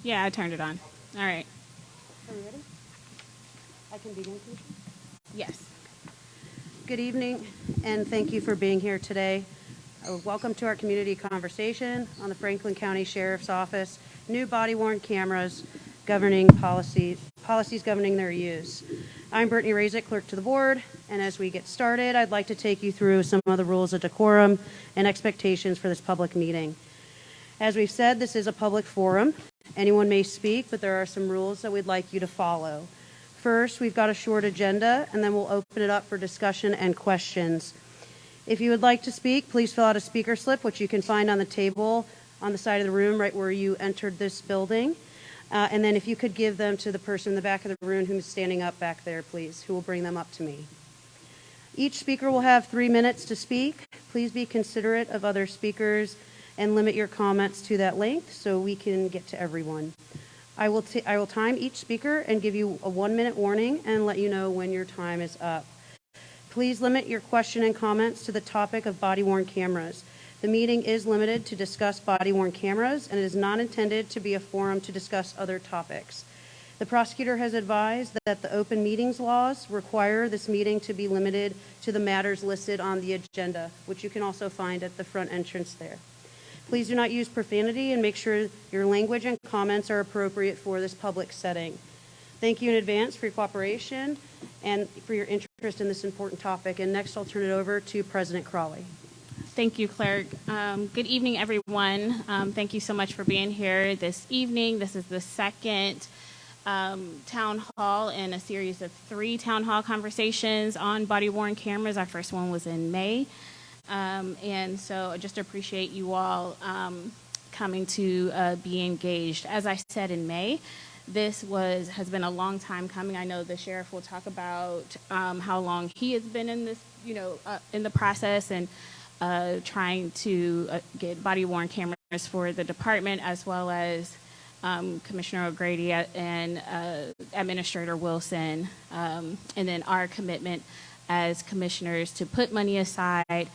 Yeah, I turned it on. All right. Are we ready? I can begin, please. Yes. Good evening, and thank you for being here today. Welcome to our community conversation on the Franklin County Sheriff's Office new body-worn cameras governing policies governing their use. I'm Brittany Razik, clerk to the board, and as we get started, I'd like to take you through some of the rules of decorum and expectations for this public meeting. As we've said, this is a public forum. Anyone may speak, but there are some rules that we'd like you to follow. First, we've got a short agenda, and then we'll open it up for discussion and questions. If you would like to speak, please fill out a speaker slip, which you can find on the table on the side of the room right where you entered this building. And then if you could give them to the person in the back of the room who's standing up back there, please, who will bring them up to me. Each speaker will have 3 minutes to speak. Please be considerate of other speakers and limit your comments to that length so we can get to everyone. I will time each speaker and give you a 1-minute warning and let you know when your time is up. Please limit your question and comments to the topic of body-worn cameras. The meeting is limited to discuss body-worn cameras and is not intended to be a forum to discuss other topics. The prosecutor has advised that the open meetings laws require this meeting to be limited to the matters listed on the agenda, which you can also find at the front entrance there. Please do not use profanity and make sure your language and comments are appropriate for this public setting. Thank you in advance for your cooperation and for your interest in this important topic. And next, I'll turn it over to President Crawley. Thank you, Clerk. Good evening, everyone. Thank you so much for being here this evening. This is the second town hall in a series of 3 town hall conversations on body-worn cameras. Our first one was in May. And so I just appreciate you all coming to be engaged. As I said in May, this has been a long time coming. I know the sheriff will talk about how long he has been in this, in the process and trying to get body-worn cameras for the department, as well as Commissioner O'Grady and Administrator Wilson, and then our commitment as commissioners to put money aside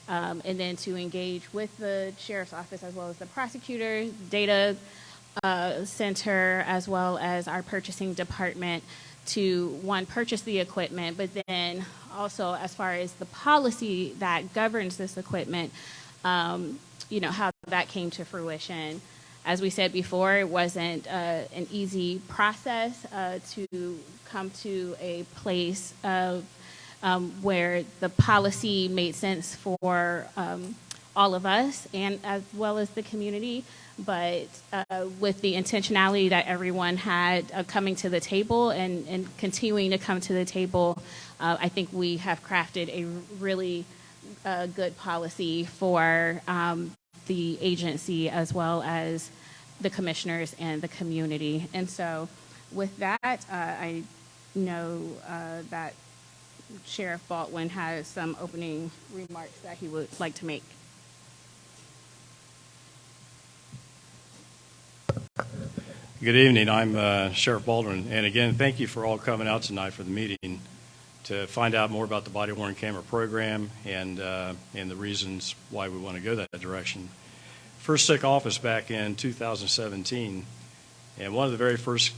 and then to engage with the sheriff's office as well as the prosecutor, data center, as well as our purchasing department to, one, purchase the equipment, but then also as far as the policy that governs this equipment, how that came to fruition. As we said before, it wasn't an easy process to come to a place of where the policy made sense for all of us and as well as the community, but with the intentionality that everyone had coming to the table and continuing to come to the table, I think we have crafted a really good policy for the agency as well as the commissioners and the community. And so with that, I know that Sheriff Baldwin has some opening remarks that he would like to make. Good evening. I'm Sheriff Baldwin, and again, thank you for all coming out tonight for the meeting to find out more about the body-worn camera program and the reasons why we want to go that direction. First took office back in 2017, and one of the very first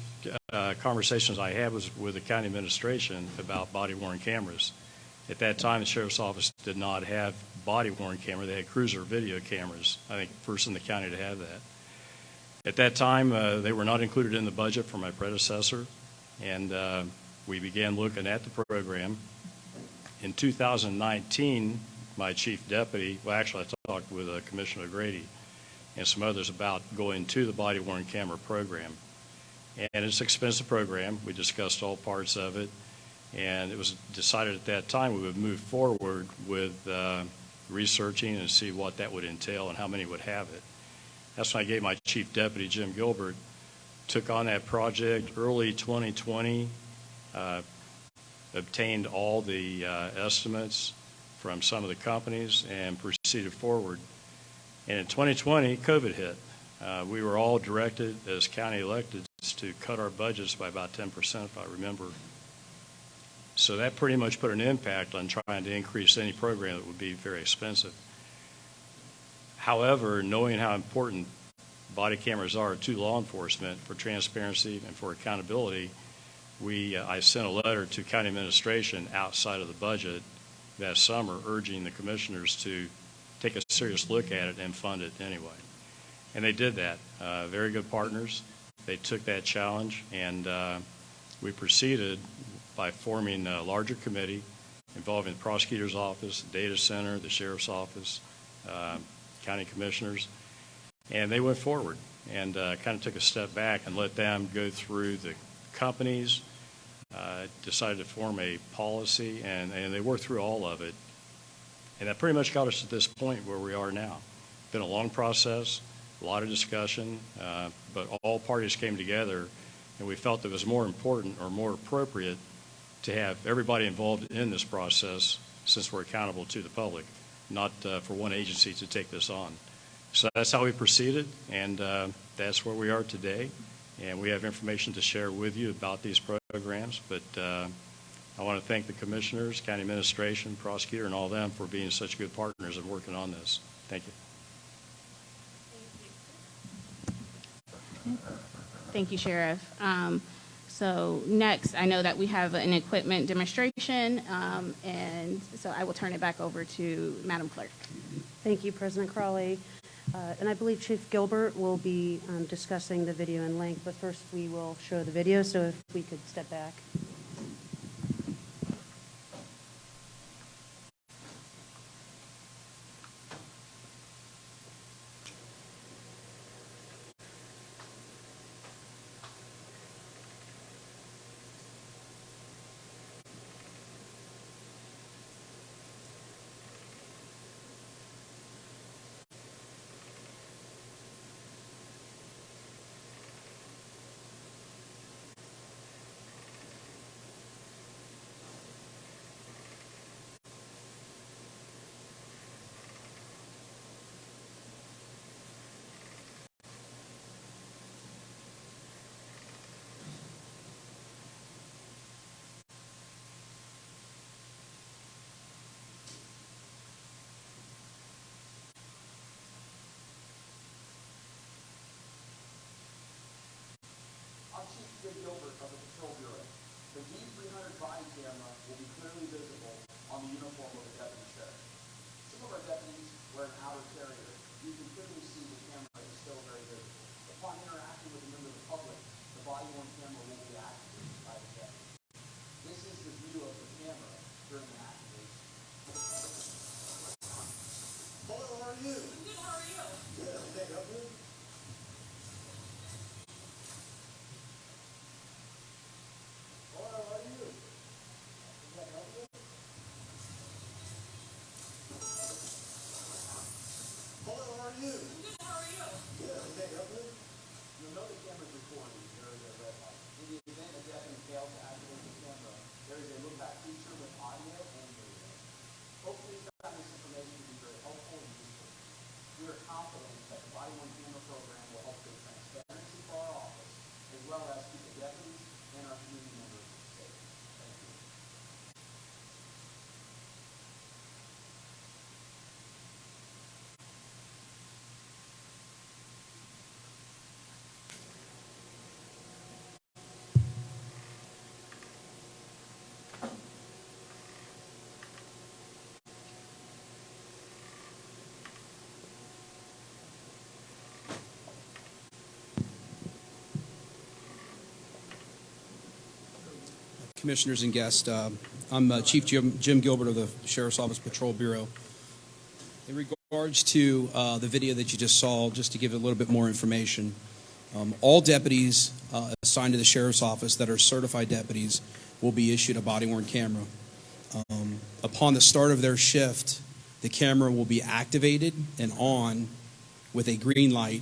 conversations I had was with the county administration about body-worn cameras. At that time, the sheriff's office did not have body-worn camera. They had cruiser video cameras, I think first in the county to have that. At that time, they were not included in the budget for my predecessor, and we began looking at the program. In 2019, my chief deputy, well, actually I talked with Commissioner O'Grady and some others about going to the body-worn camera program. And it's an expensive program. We discussed all parts of it, and it was decided at that time we would move forward with researching and see what that would entail and how many would have it. That's when I gave my chief deputy, Jim Gilbert, took on that project early 2020, obtained all the estimates from some of the companies and proceeded forward. And in 2020, COVID hit. We were all directed as county electeds to cut our budgets by about 10%, if I remember. So that pretty much put an impact on trying to increase any program that would be very expensive. However, knowing how important body cameras are to law enforcement for transparency and for accountability, I sent a letter to county administration outside of the budget that summer urging the commissioners to take a serious look at it and fund it anyway. And they did that. Very good partners. They took that challenge, and we proceeded by forming a larger committee involving the prosecutor's office, the data center, the sheriff's office, county commissioners, and they went forward and kind of took a step back and let them go through the companies, decided to form a policy, and they worked through all of it. And that pretty much got us to this point where we are now. It's been a long process, a lot of discussion, but all parties came together, and we felt it was more important or more appropriate to have everybody involved in this process, since we're accountable to the public, not for one agency to take this on. So that's how we proceeded, and that's where we are today. And we have information to share with you about these programs, but I want to thank the commissioners, county administration, prosecutor, and all of them for being such good partners and working on this. Thank you. Thank you, Sheriff. So next, I know that we have an equipment demonstration, and so I will turn it back over to Madam Clerk. Thank you, President Crawley. And I believe Chief Gilbert will be discussing the video in length, but first we will show the video, so if we could step back. Gilbert of the Patrol Bureau. The D300 body camera will be clearly visible on the uniform of the deputy sheriff. Some of our deputies wear an outer carrier. You can clearly see the camera is still very visible. Upon interacting with a member of the public, the body-worn camera will be activated by the deputy. This is the view of the camera during the activation. Hello, how are you? I'm good, how are you? Good, okay, up here? Commissioners and guests, I'm Chief Jim Gilbert of the Sheriff's Office Patrol Bureau. In regards to the video that you just saw, just to give a little bit more information, all deputies assigned to the Sheriff's Office that are certified deputies will be issued a body-worn camera. Upon the start of their shift, the camera will be activated and on with a green light,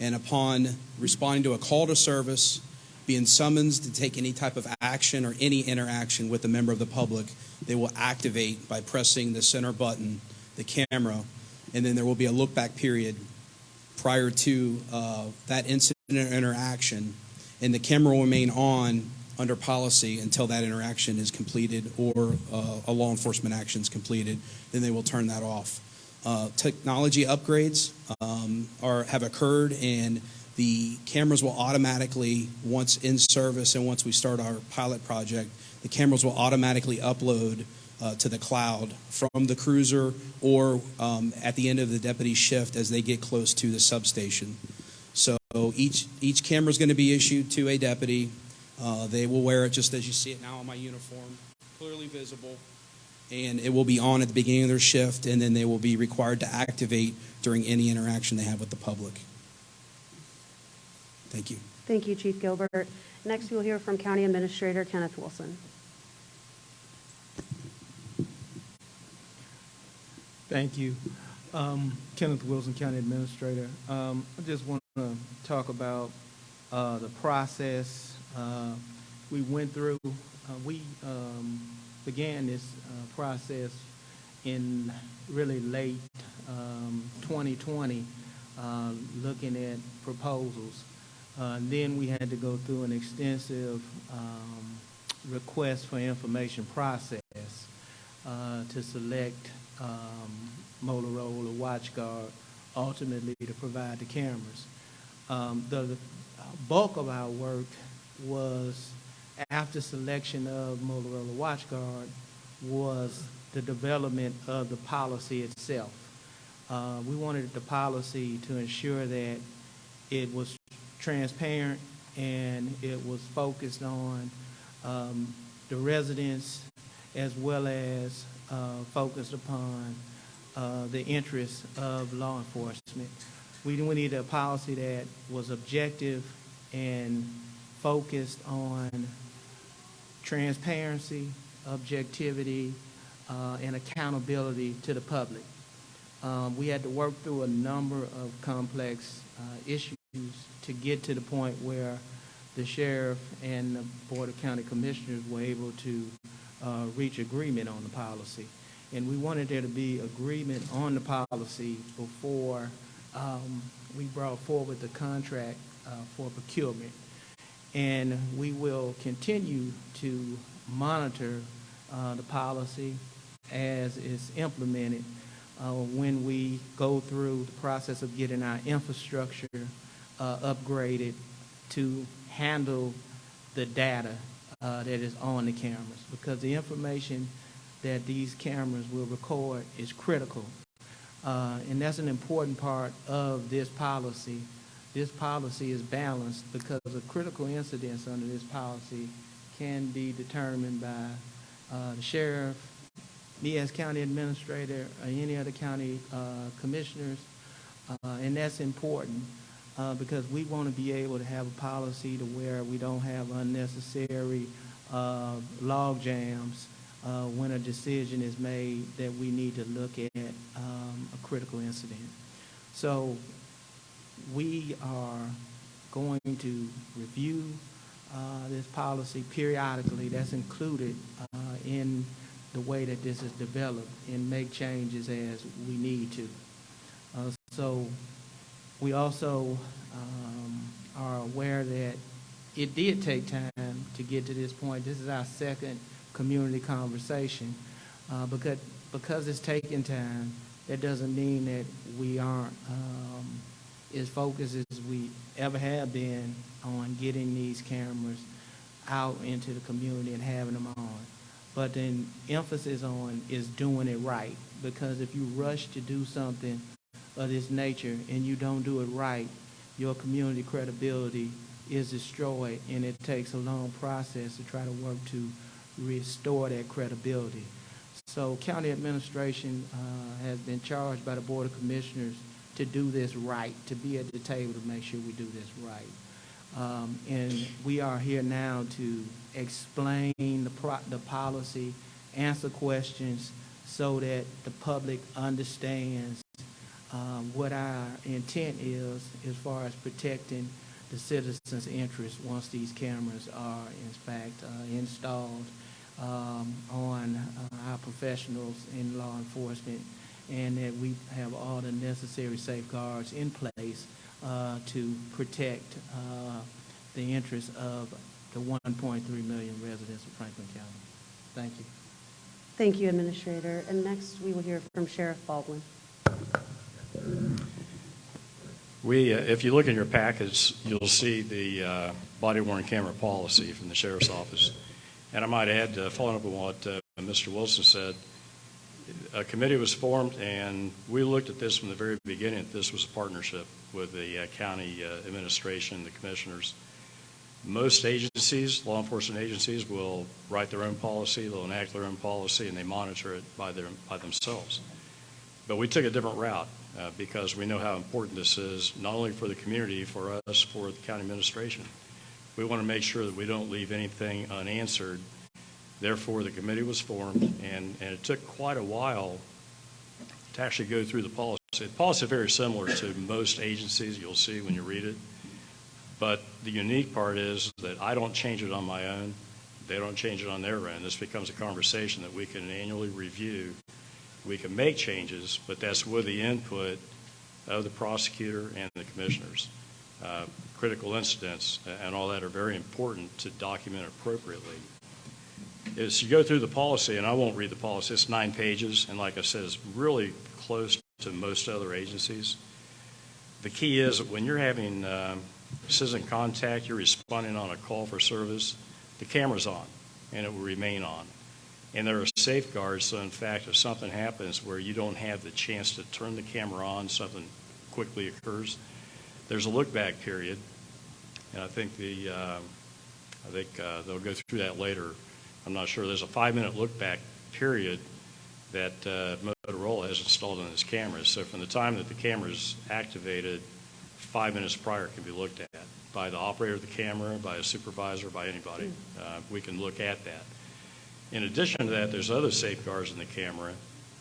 and upon responding to a call to service, being summoned to take any type of action or any interaction with a member of the public, they will activate by pressing the center button, the camera, and then there will be a look-back period prior to that incident or interaction, and the camera will remain on under policy until that interaction is completed or a law enforcement action is completed. Then they will turn that off. technology upgrades have occurred, and the cameras will automatically, once in service and once we start our pilot project, the cameras will automatically upload to the cloud from the cruiser or at the end of the deputy shift as they get close to the substation. So each camera is going to be issued to a deputy. They will wear it just as you see it now on my uniform, clearly visible, and it will be on at the beginning of their shift, and then they will be required to activate during any interaction they have with the public. Thank you. Thank you, Chief Gilbert. Next, we'll hear from County Administrator Kenneth Wilson. Thank you. Kenneth Wilson, County Administrator. I just want to talk about the process we went through. We began this process in really late 2020, looking at proposals. Then we had to go through an extensive request for information process to select Motorola WatchGuard, ultimately to provide the cameras. The bulk of our work was, after selection of Motorola WatchGuard, was the development of the policy itself. We wanted the policy to ensure that it was transparent and it was focused on the residents, as well as focused upon the interests of law enforcement. We needed a policy that was objective and focused on transparency, objectivity, and accountability to the public. We had to work through a number of complex issues to get to the point where the sheriff and the Board of County Commissioners were able to reach agreement on the policy. And we wanted there to be agreement on the policy before we brought forward the contract for procurement. And we will continue to monitor the policy as it's implemented when we go through the process of getting our infrastructure upgraded to handle the data that is on the cameras, because the information that these cameras will record is critical. And that's an important part of this policy. This policy is balanced because of critical incidents under this policy can be determined by the sheriff, me as county administrator, or any other county commissioners. And that's important because we want to be able to have a policy to where we don't have unnecessary log jams when a decision is made that we need to look at a critical incident. So we are going to review this policy periodically. That's included in the way that this is developed, and make changes as we need to. So we also are aware that it did take time to get to this point. This is our second community conversation. Because it's taking time, that doesn't mean that we aren't as focused as we ever have been on getting these cameras out into the community and having them on. But the emphasis on is doing it right, because if you rush to do something of this nature and you don't do it right, your community credibility is destroyed, and it takes a long process to try to work to restore that credibility. So county administration has been charged by the Board of Commissioners to do this right, to be at the table to make sure we do this right. And we are here now to explain the policy, answer questions so that the public understands what our intent is as far as protecting the citizens' interests once these cameras are in fact installed on our professionals in law enforcement, and that we have all the necessary safeguards in place to protect the interests of the 1.3 million residents of Franklin County. Thank you. Thank you, Administrator. And next, we will hear from Sheriff Baldwin. If you look in your package, you'll see the body-worn camera policy from the Sheriff's Office. And I might add, following up on what Mr. Wilson said, a committee was formed, and we looked at this from the very beginning, that this was a partnership with the county administration, the commissioners. Most agencies, law enforcement agencies, will write their own policy, they'll enact their own policy, and they monitor it by themselves. But we took a different route because we know how important this is, not only for the community, for us, for the county administration. We want to make sure that we don't leave anything unanswered. Therefore, the committee was formed, and it took quite a while to actually go through the policy. The policy is very similar to most agencies you'll see when you read it. But the unique part is that I don't change it on my own. They don't change it on their own. This becomes a conversation that we can annually review. We can make changes, but that's with the input of the prosecutor and the commissioners. Critical incidents and all that are very important to document appropriately. As you go through the policy, and I won't read the policy, it's 9 pages, and like I said, it's really close to most other agencies. The key is that when you're having citizen contact, you're responding on a call for service, the camera's on, and it will remain on. And there are safeguards, so in fact, if something happens where you don't have the chance to turn the camera on, something quickly occurs, there's a look-back period, and I think they'll go through that later. I'm not sure. There's a 5-minute look-back period that Motorola has installed on its cameras. So from the time that the camera is activated, 5 minutes prior can be looked at by the operator of the camera, by a supervisor, by anybody. We can look at that. In addition to that, there's other safeguards in the camera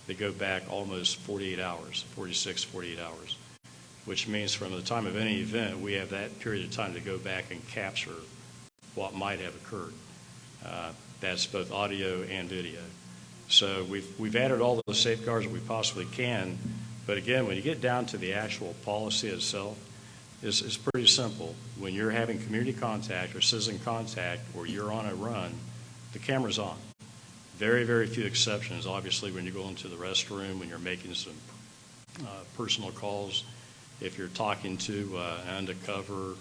that go back almost 48 hours, 46, 48 hours, which means from the time of any event, we have that period of time to go back and capture what might have occurred. That's both audio and video. So we've added all the safeguards that we possibly can, but again, when you get down to the actual policy itself, it's pretty simple. When you're having community contact or citizen contact or you're on a run, the camera's on. Very, very few exceptions. Obviously, when you go into the restroom, when you're making some personal calls, if you're talking to an undercover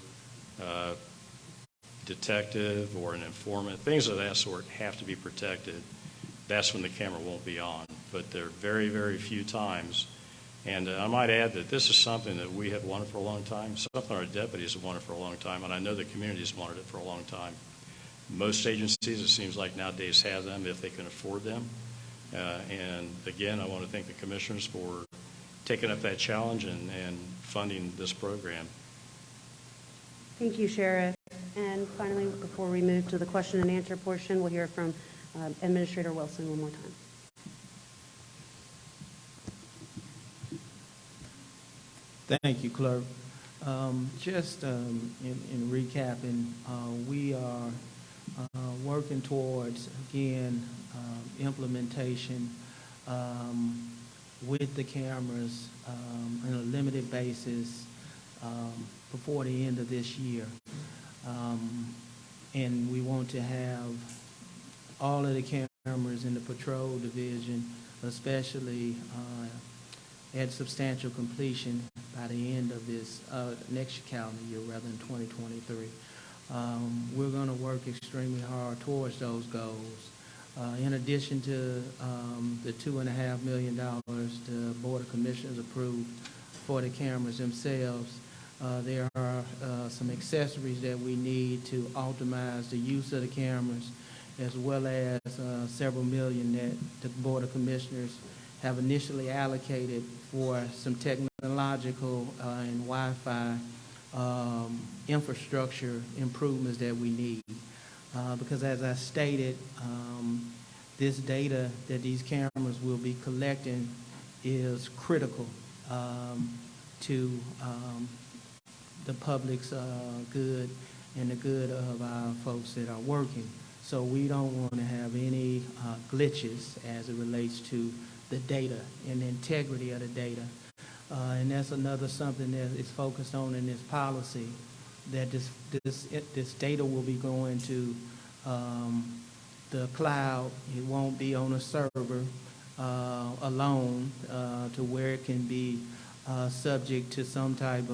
detective or an informant, things of that sort have to be protected. That's when the camera won't be on. But there are very, very few times. And I might add that this is something that we have wanted for a long time, something our deputies have wanted for a long time, and I know the community has wanted it for a long time. Most agencies, it seems like nowadays, have them if they can afford them. And again, I want to thank the commissioners for taking up that challenge and funding this program. Thank you, Sheriff. And finally, before we move to the question and answer portion, we'll hear from Administrator Wilson one more time. Thank you, Clerk. Just in recapping, we are working towards, again, implementation with the cameras on a limited basis before the end of this year. And we want to have all of the cameras in the patrol division, especially at substantial completion by the end of this next calendar year, rather than 2023. We're going to work extremely hard towards those goals. In addition to the $2.5 million the Board of Commissioners approved for the cameras themselves, there are some accessories that we need to optimize the use of the cameras, as well as several million that the Board of Commissioners have initially allocated for some technological and Wi-Fi infrastructure improvements that we need. Because as I stated, this data that these cameras will be collecting is critical to the public's good and the good of our folks that are working. So we don't want to have any glitches as it relates to the data and the integrity of the data. And that's another something that is focused on in this policy, that this data will be going to the cloud. It won't be on a server alone to where it can be subject to some type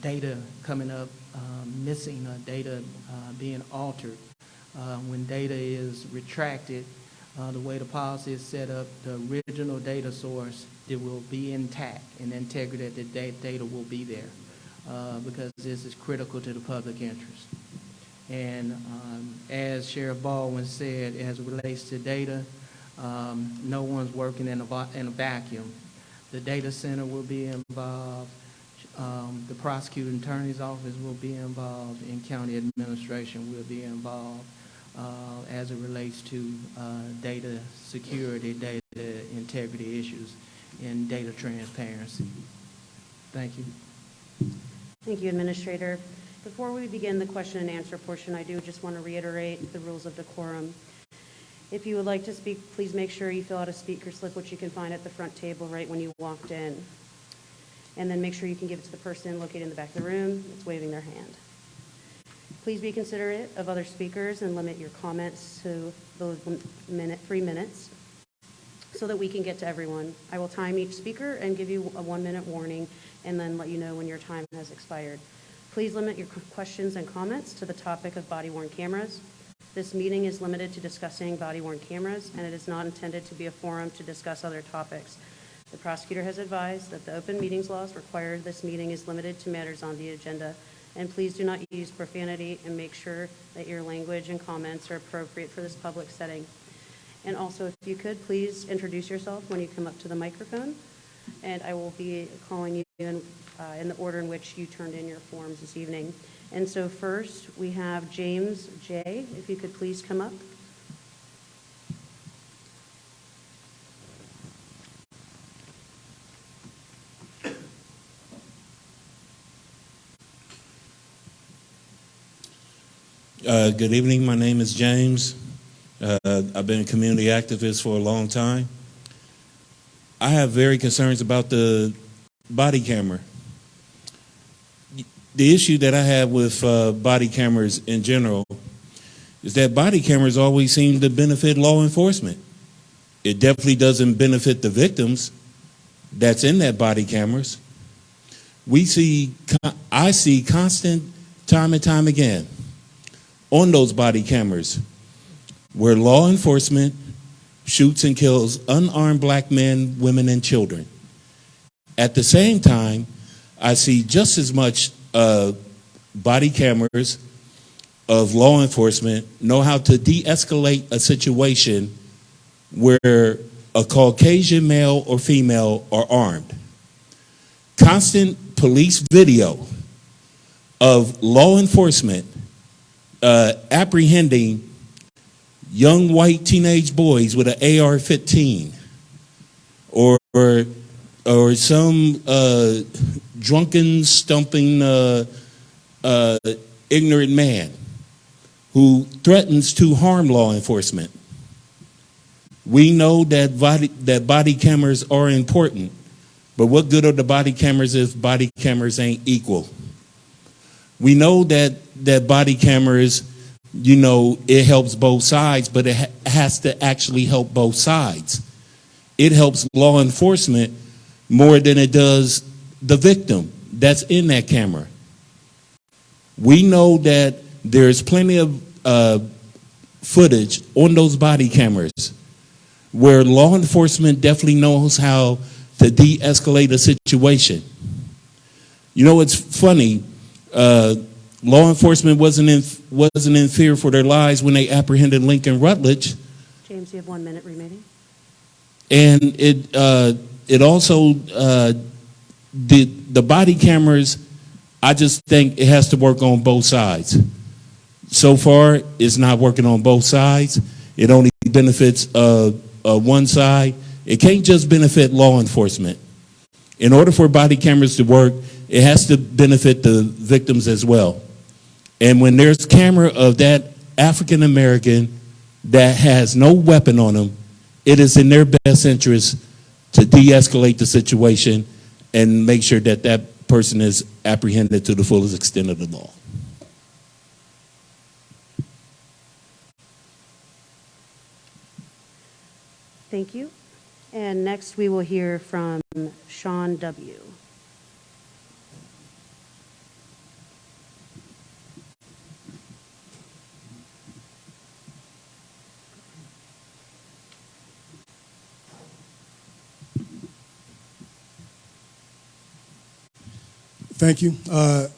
data coming up missing or data being altered. When data is retracted, the way the policy is set up, the original data source, it will be intact, and the integrity of the data will be there because this is critical to the public interest. And as Sheriff Baldwin said, as it relates to data, no one's working in a vacuum. The data center will be involved. The prosecuting attorney's office will be involved, and county administration will be involved as it relates to data security, data integrity issues, and data transparency. Thank you. Thank you, Administrator. Before we begin the question and answer portion, I do just want to reiterate the rules of decorum. If you would like to speak, please make sure you fill out a speaker slip, which you can find at the front table right when you walked in. And then make sure you can give it to the person located in the back of the room that's waving their hand. Please be considerate of other speakers and limit your comments to those 3 minutes so that we can get to everyone. I will time each speaker and give you a 1-minute warning and then let you know when your time has expired. Please limit your questions and comments to the topic of body-worn cameras. This meeting is limited to discussing body-worn cameras, and it is not intended to be a forum to discuss other topics. The prosecutor has advised that the open meetings laws require this meeting is limited to matters on the agenda, and please do not use profanity and make sure that your language and comments are appropriate for this public setting. And also, if you could, please introduce yourself when you come up to the microphone, and I will be calling you in the order in which you turned in your forms this evening. And so first, we have James J. If you could please come up. Good evening. My name is James. I've been a community activist for a long time. I have very concerns about the body camera. The issue that I have with body cameras in general is that body cameras always seem to benefit law enforcement. It definitely doesn't benefit the victims that's in that body cameras. I see constant time and time again on those body cameras where law enforcement shoots and kills unarmed black men, women, and children. At the same time, I see just as much body cameras of law enforcement know how to de-escalate a situation where a Caucasian male or female are armed. Constant police video of law enforcement apprehending young white teenage boys with an AR-15 or some drunken, stumping, ignorant man who threatens to harm law enforcement. We know that body cameras are important, but what good are the body cameras if body cameras ain't equal? We know that body cameras, it helps both sides, but it has to actually help both sides. It helps law enforcement more than it does the victim that's in that camera. We know that there's plenty of footage on those body cameras where law enforcement definitely knows how to de-escalate a situation. It's funny. Law enforcement wasn't in fear for their lives when they apprehended Lincoln Rutledge. James, you have 1 minute remaining. And it also the body cameras. I just think it has to work on both sides. So far, it's not working on both sides. It only benefits one side. It can't just benefit law enforcement. In order for body cameras to work, it has to benefit the victims as well. And when there's a camera of that African American that has no weapon on them, it is in their best interest to de-escalate the situation and make sure that that person is apprehended to the fullest extent of the law. Thank you. And next we will hear from Sean W. Thank you.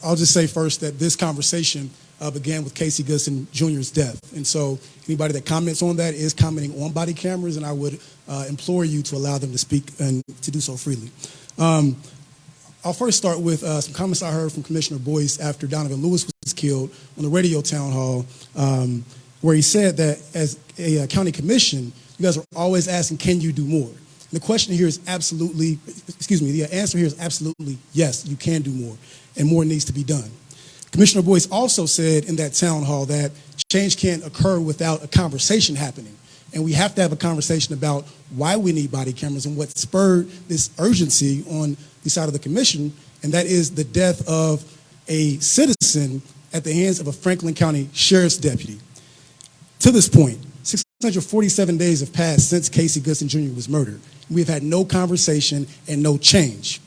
I'll just say first that this conversation began with Casey Goodson Jr.'s death. And so anybody that comments on that is commenting on body cameras, and I would implore you to allow them to speak and to do so freely. I'll first start with some comments I heard from Commissioner Boyce after Donovan Lewis was killed on the radio town hall, where he said that as a county commission, you guys are always asking, can you do more? And the question here is absolutely, the answer here is absolutely yes, you can do more, and more needs to be done. Commissioner Boyce also said in that town hall that change can't occur without a conversation happening. And we have to have a conversation about why we need body cameras and what spurred this urgency on the side of the commission, and that is the death of a citizen at the hands of a Franklin County Sheriff's deputy. To this point, 647 days have passed since Casey Goodson Jr. was murdered. We have had no conversation and no change.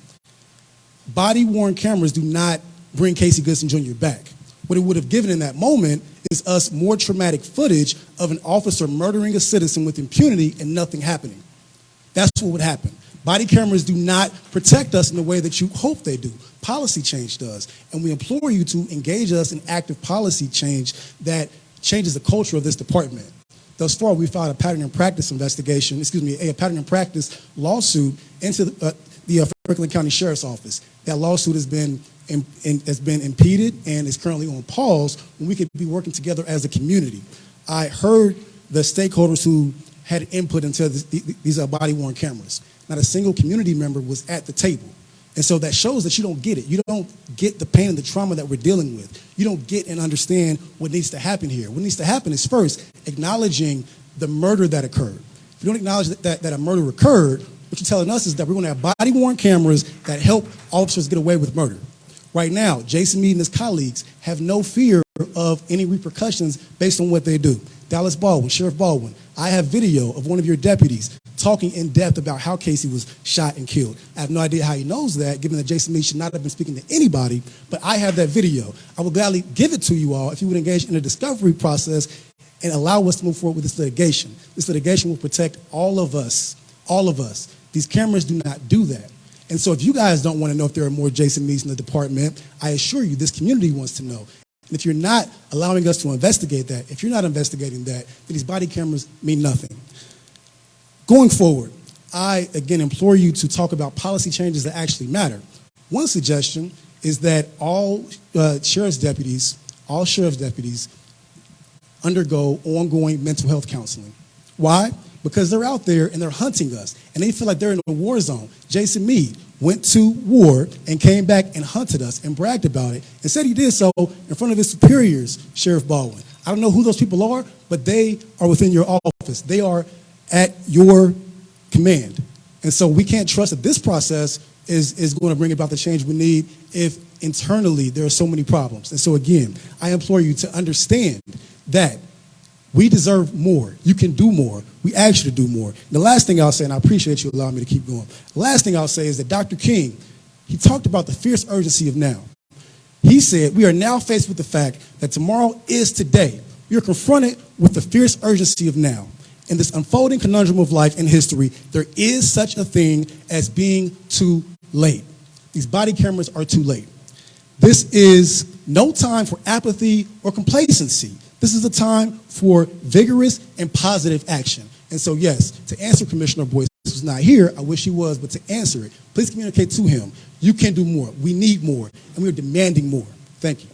Body-worn cameras do not bring Casey Goodson Jr. back. What it would have given in that moment is us more traumatic footage of an officer murdering a citizen with impunity and nothing happening. That's what would happen. Body cameras do not protect us in the way that you hope they do. Policy change does. And we implore you to engage us in active policy change that changes the culture of this department. Thus far, we filed a pattern and practice investigation, a pattern and practice lawsuit into the Franklin County Sheriff's Office. That lawsuit has been impeded and is currently on pause when we could be working together as a community. I heard the stakeholders who had input into these body-worn cameras. Not a single community member was at the table. And so that shows that you don't get it. You don't get the pain and the trauma that we're dealing with. You don't get and understand what needs to happen here. What needs to happen is first acknowledging the murder that occurred. If you don't acknowledge that a murder occurred, what you're telling us is that we're going to have body-worn cameras that help officers get away with murder. Right now, Jason Meade and his colleagues have no fear of any repercussions based on what they do. Dallas Baldwin, Sheriff Baldwin, I have video of one of your deputies talking in depth about how Casey was shot and killed. I have no idea how he knows that, given that Jason Meade should not have been speaking to anybody, but I have that video. I will gladly give it to you all if you would engage in a discovery process and allow us to move forward with this litigation. This litigation will protect all of us, all of us. These cameras do not do that. And so if you guys don't want to know if there are more Jason Meades in the department, I assure you this community wants to know. And if you're not allowing us to investigate that, if you're not investigating that, then these body cameras mean nothing. Going forward, I again implore you to talk about policy changes that actually matter. One suggestion is that all sheriff's deputies undergo ongoing mental health counseling. Why? Because they're out there and they're hunting us, and they feel like they're in a war zone. Jason Meade went to war and came back and hunted us and bragged about it and said he did so in front of his superiors, Sheriff Baldwin. I don't know who those people are, but they are within your office. They are at your command. And so we can't trust that this process is going to bring about the change we need if internally there are so many problems. And so again, I implore you to understand that we deserve more. You can do more. We ask you to do more. The last thing I'll say, and I appreciate you allowing me to keep going, the last thing I'll say is that Dr. King, he talked about the fierce urgency of now. He said, we are now faced with the fact that tomorrow is today. We are confronted with the fierce urgency of now. In this unfolding conundrum of life and history, there is such a thing as being too late. These body cameras are too late. This is no time for apathy or complacency. This is a time for vigorous and positive action. And so, yes, to answer Commissioner Boyce, who's not here, I wish he was, but to answer it, please communicate to him. You can do more. We need more, and we are demanding more. Thank you.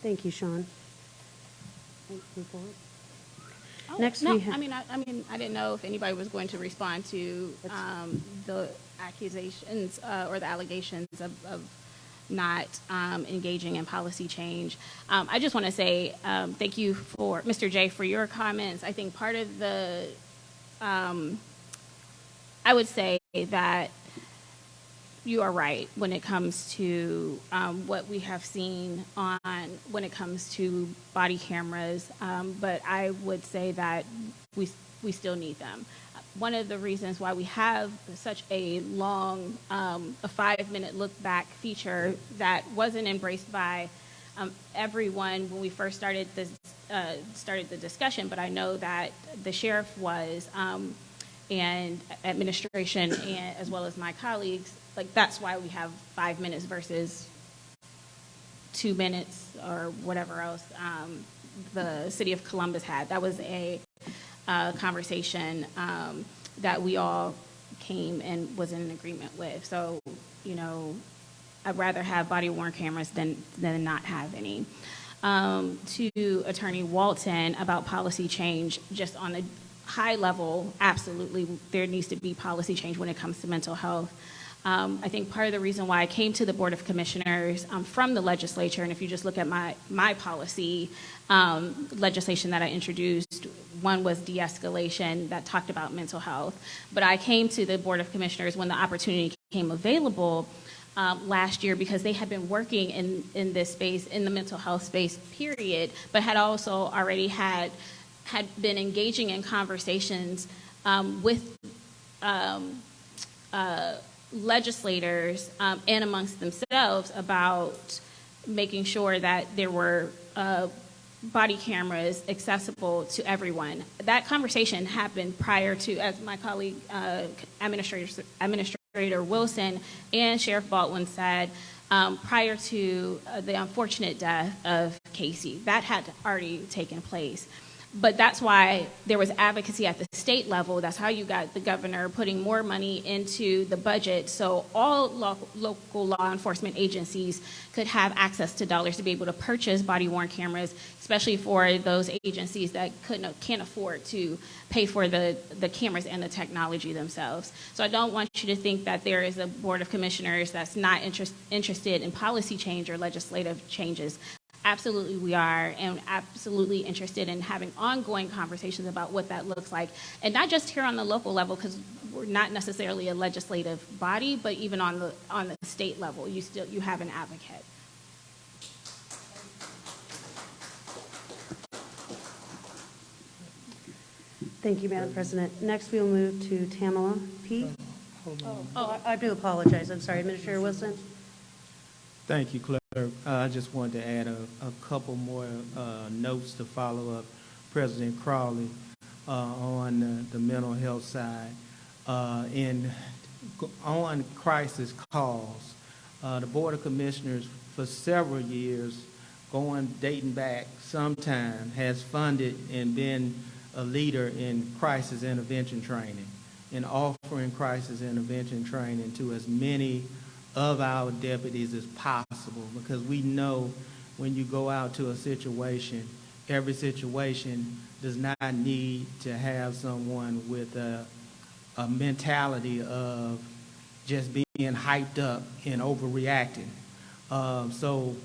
Thank you, Sean. Move forward. Oh, Next no, we have- I didn't know if anybody was going to respond to the accusations or the allegations of not engaging in policy change. I just want to say thank you for Mr. J for your comments. I think part of the, I would say that you are right when it comes to what we have seen when it comes to body cameras, but I would say that we still need them. one of the reasons why we have such a long, a 5-minute look back feature that wasn't embraced by everyone when we first started the discussion, but I know that the sheriff was, and administration, and as well as my colleagues, like that's why we have 5 minutes versus 2 minutes or whatever else the city of Columbus had. That was a conversation that we all came and was in agreement with. So, you know, I'd rather have body-worn cameras than not have any. To Attorney Walton about policy change, just on a high level, absolutely, there needs to be policy change when it comes to mental health. I think part of the reason why I came to the Board of Commissioners from the legislature, and if you just look at my policy legislation that I introduced, one was de-escalation that talked about mental health. But I came to the Board of Commissioners when the opportunity came available last year because they had been working in this space, in the mental health space, period, but had also already had been engaging in conversations with legislators and amongst themselves about making sure that there were body cameras accessible to everyone. That conversation happened prior to, as my colleague Administrator Wilson and Sheriff Baldwin said, prior to the unfortunate death of Casey. That had already taken place. But that's why there was advocacy at the state level. That's how you got the governor putting more money into the budget so all local law enforcement agencies could have access to dollars to be able to purchase body-worn cameras, especially for those agencies that can't afford to pay for the cameras and the technology themselves. So I don't want you to think that there is a Board of Commissioners that's not interested in policy change or legislative changes. Absolutely we are, and absolutely interested in having ongoing conversations about what that looks like. And not just here on the local level, because we're not necessarily a legislative body, but even on the state level, you have an advocate. Thank you, Madam President. Next, we'll move to Tamala P. I do apologize. I'm sorry, Administrator Wilson. Thank you, Clerk. I just wanted to add a couple more notes to follow up President Crowley on the mental health side. On crisis calls, the Board of Commissioners for several years, dating back sometime, has funded and been a leader in crisis intervention training and offering crisis intervention training to as many of our deputies as possible, because we know when you go out to a situation, every situation does not need to have someone with a mentality of just being hyped up and overreacting. So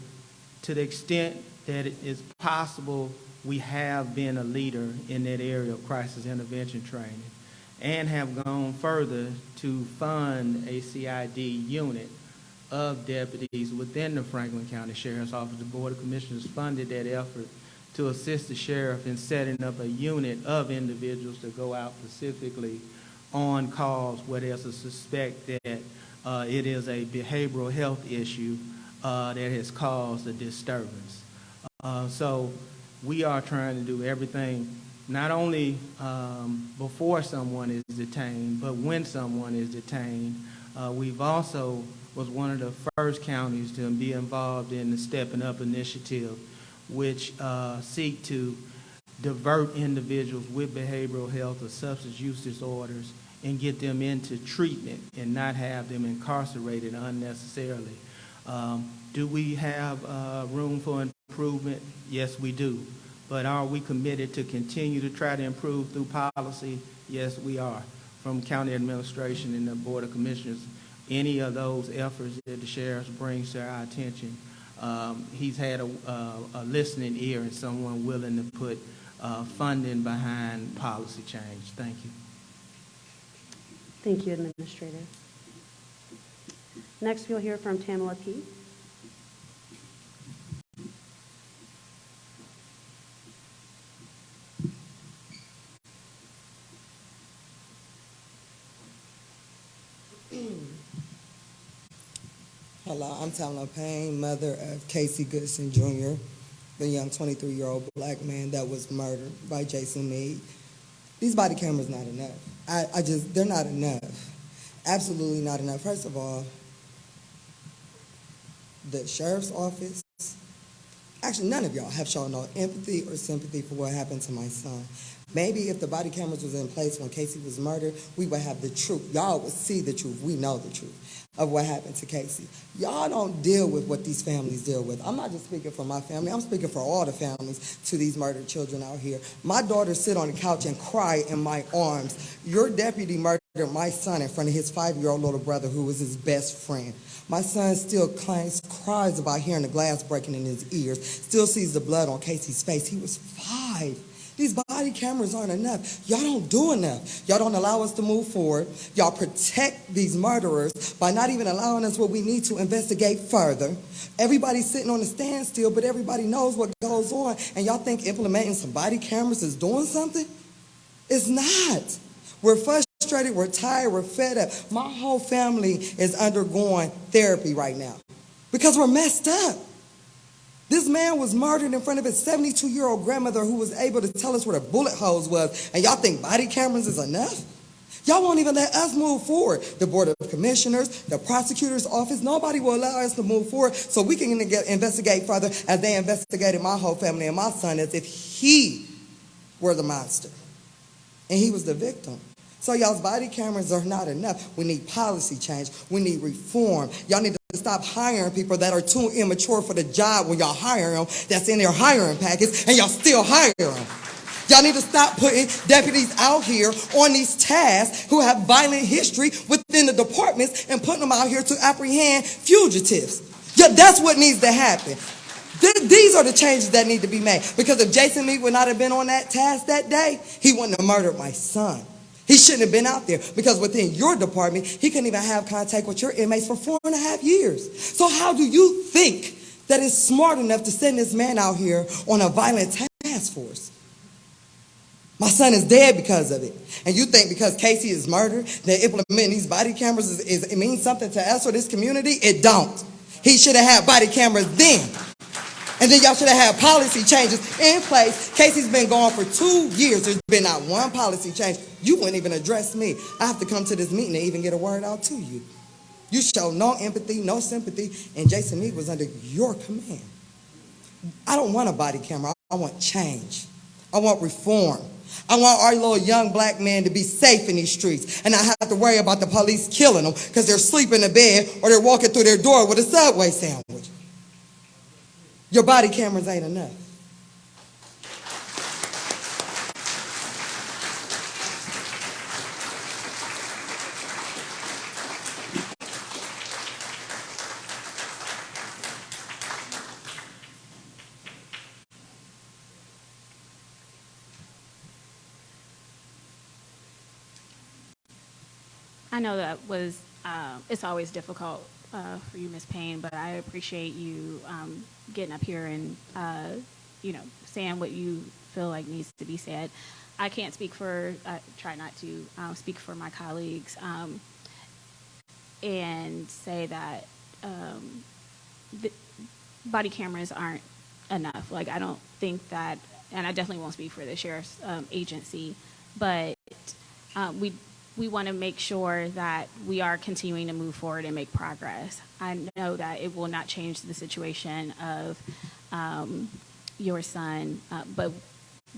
to the extent that it is possible, we have been a leader in that area of crisis intervention training and have gone further to fund a CID unit of deputies within the Franklin County Sheriff's Office. The Board of Commissioners funded that effort to assist the sheriff in setting up a unit of individuals to go out specifically on calls where there's a suspect that it is a behavioral health issue that has caused a disturbance. So we are trying to do everything, not only before someone is detained, but when someone is detained. We've also was one of the first counties to be involved in the Stepping Up initiative, which seek to divert individuals with behavioral health or substance use disorders and get them into treatment and not have them incarcerated unnecessarily. Do we have room for improvement? Yes, we do. But are we committed to continue to try to improve through policy? Yes, we are. From county administration and the Board of Commissioners, any of those efforts that the sheriff brings to our attention, he's had a listening ear and someone willing to put funding behind policy change. Thank you. Thank you, Administrator. Next, we'll hear from Tamala P. Hello, I'm Tamla Payne, mother of Casey Goodson Jr., the young 23-year-old black man that was murdered by Jason Meade. These body cameras not enough. They're not enough. Absolutely not enough. First of all, the sheriff's office, actually none of y'all have shown no empathy or sympathy for what happened to my son. Maybe if the body cameras was in place when Casey was murdered, we would have the truth. Y'all would see the truth. We know the truth of what happened to Casey. Y'all don't deal with what these families deal with. I'm not just speaking for my family. I'm speaking for all the families to these murdered children out here. My daughter sit on the couch and cry in my arms. Your deputy murdered my son in front of his 5-year-old little brother who was his best friend. My son still cries about hearing the glass breaking in his ears, still sees the blood on Casey's face. He was 5. These body cameras aren't enough. Y'all don't do enough. Y'all don't allow us to move forward. Y'all protect these murderers by not even allowing us what we need to investigate further. Everybody's sitting on a standstill, but everybody knows what goes on, and y'all think implementing some body cameras is doing something? It's not. We're frustrated, we're tired, we're fed up. My whole family is undergoing therapy right now because we're messed up. This man was murdered in front of his 72-year-old grandmother who was able to tell us where the bullet holes was, and y'all think body cameras is enough? Y'all won't even let us move forward. The Board of Commissioners, the prosecutor's office, nobody will allow us to move forward so we can investigate further as they investigated my whole family and my son as if he were the monster. And he was the victim. So y'all's body cameras are not enough. We need policy change. We need reform. Y'all need to stop hiring people that are too immature for the job when y'all hire them, that's in their hiring package, and y'all still hire them. Y'all need to stop putting deputies out here on these tasks who have violent history within the departments and putting them out here to apprehend fugitives. Yeah, that's what needs to happen. These are the changes that need to be made. Because if Jason Meade would not have been on that task that day, he wouldn't have murdered my son. He shouldn't have been out there because within your department, he couldn't even have contact with your inmates for 4.5 years. So how do you think that it's smart enough to send this man out here on a violent task force? My son is dead because of it. And you think because Casey is murdered, that implementing these body cameras it means something to us or this community? It don't. He should have had body cameras then. And then y'all should have had policy changes in place. Casey's been gone for 2 years. There's been not one policy change. You wouldn't even address me. I have to come to this meeting to even get a word out to you. You show no empathy, no sympathy, and Jason Meade was under your command. I don't want a body camera. I want change. I want reform. I want our little young black men to be safe in these streets and not have to worry about the police killing them because they're sleeping in the bed or they're walking through their door with a Subway sandwich. Your body cameras ain't enough. I know that was, it's always difficult for you, Ms. Payne, but I appreciate you getting up here and, saying what you feel like needs to be said. I can't speak for, I try not to speak for my colleagues and say that the body cameras aren't enough. Like, I don't think that, and I definitely won't speak for the sheriff's agency, but we want to make sure that we are continuing to move forward and make progress. I know that it will not change the situation of your son, but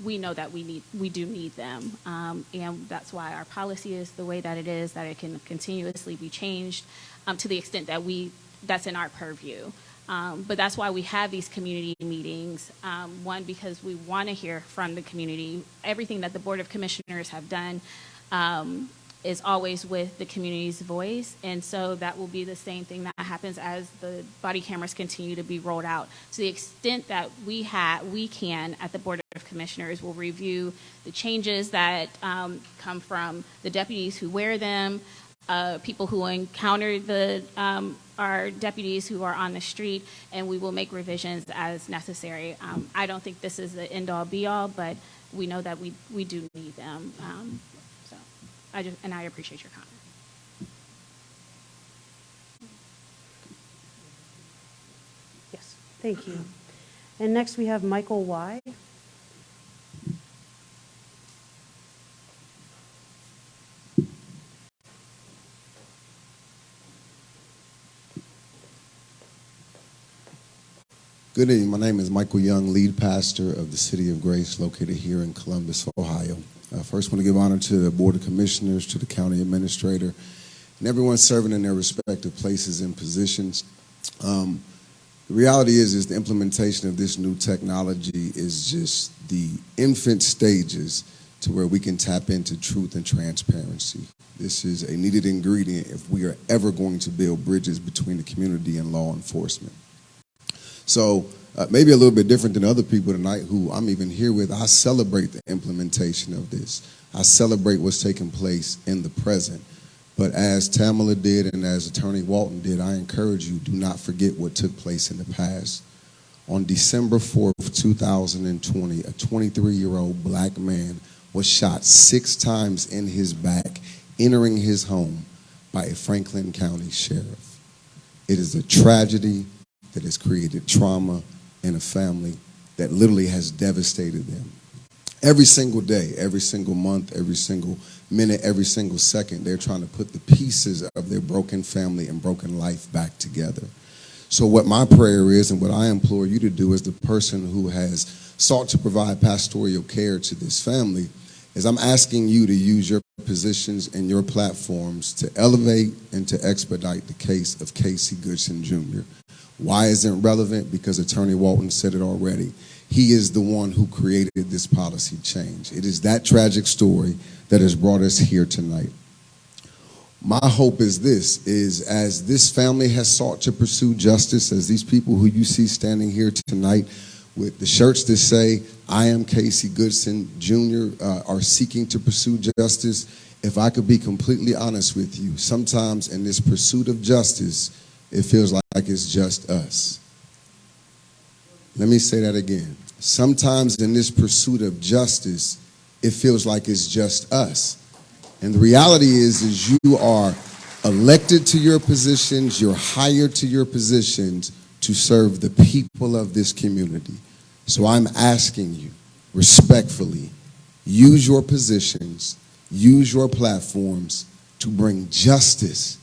we know that we do need them, and that's why our policy is the way that it is, that it can continuously be changed to the extent that that's in our purview. But that's why we have these community meetings. One, because we want to hear from the community. Everything that the Board of Commissioners have done is always with the community's voice, and so that will be the same thing that happens as the body cameras continue to be rolled out. To the extent that we can, at the Board of Commissioners, will review the changes that come from the deputies who wear them, people who encounter our deputies who are on the street, and we will make revisions as necessary. I don't think this is the end-all, be-all, but we know that we do need them. I appreciate your comment. Thank you. And next we have Michael Y. Good evening. My name is Michael Young, lead pastor of the City of Grace, located here in Columbus, Ohio. First, want to give honor to the Board of Commissioners, to the County Administrator, and everyone serving in their respective places and positions. The reality is the implementation of this new technology is just the infant stages to where we can tap into truth and transparency. This is a needed ingredient if we are ever going to build bridges between the community and law enforcement. So maybe a little bit different than other people tonight who I'm even here with, I celebrate the implementation of this. I celebrate what's taking place in the present. But as Tamala did and as Attorney Walton did, I encourage you, do not forget what took place in the past. On December 4th, 2020, a 23-year-old black man was shot 6 times in his back, entering his home by a Franklin County sheriff. It is a tragedy that has created trauma in a family that literally has devastated them. Every single day, every single month, every single minute, every single second, they're trying to put the pieces of their broken family and broken life back together. So what my prayer is and what I implore you to do as the person who has sought to provide pastoral care to this family is I'm asking you to use your positions and your platforms to elevate and to expedite the case of Casey Goodson Jr. Why isn't it relevant? Because Attorney Walton said it already. He is the one who created this policy change. It is that tragic story that has brought us here tonight. My hope is this, is as this family has sought to pursue justice, as these people who you see standing here tonight with the shirts that say, I am Casey Goodson Jr. Are seeking to pursue justice, if I could be completely honest with you, sometimes in this pursuit of justice, it feels like it's just us. Let me say that again. Sometimes in this pursuit of justice, it feels like it's just us. And the reality is you are elected to your positions, you're hired to your positions to serve the people of this community. So I'm asking you, respectfully, use your positions, use your platforms to bring justice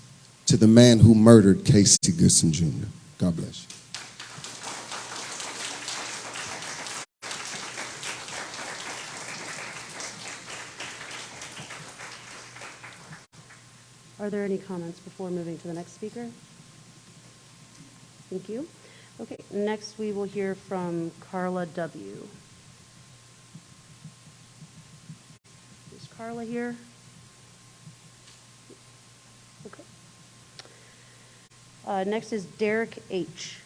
to the man who murdered Casey Goodson Jr. God bless you. Are there any comments before moving to the next speaker? Thank you. Okay, next we will hear from Carla W. Is Carla here? Okay. Next is Derek H.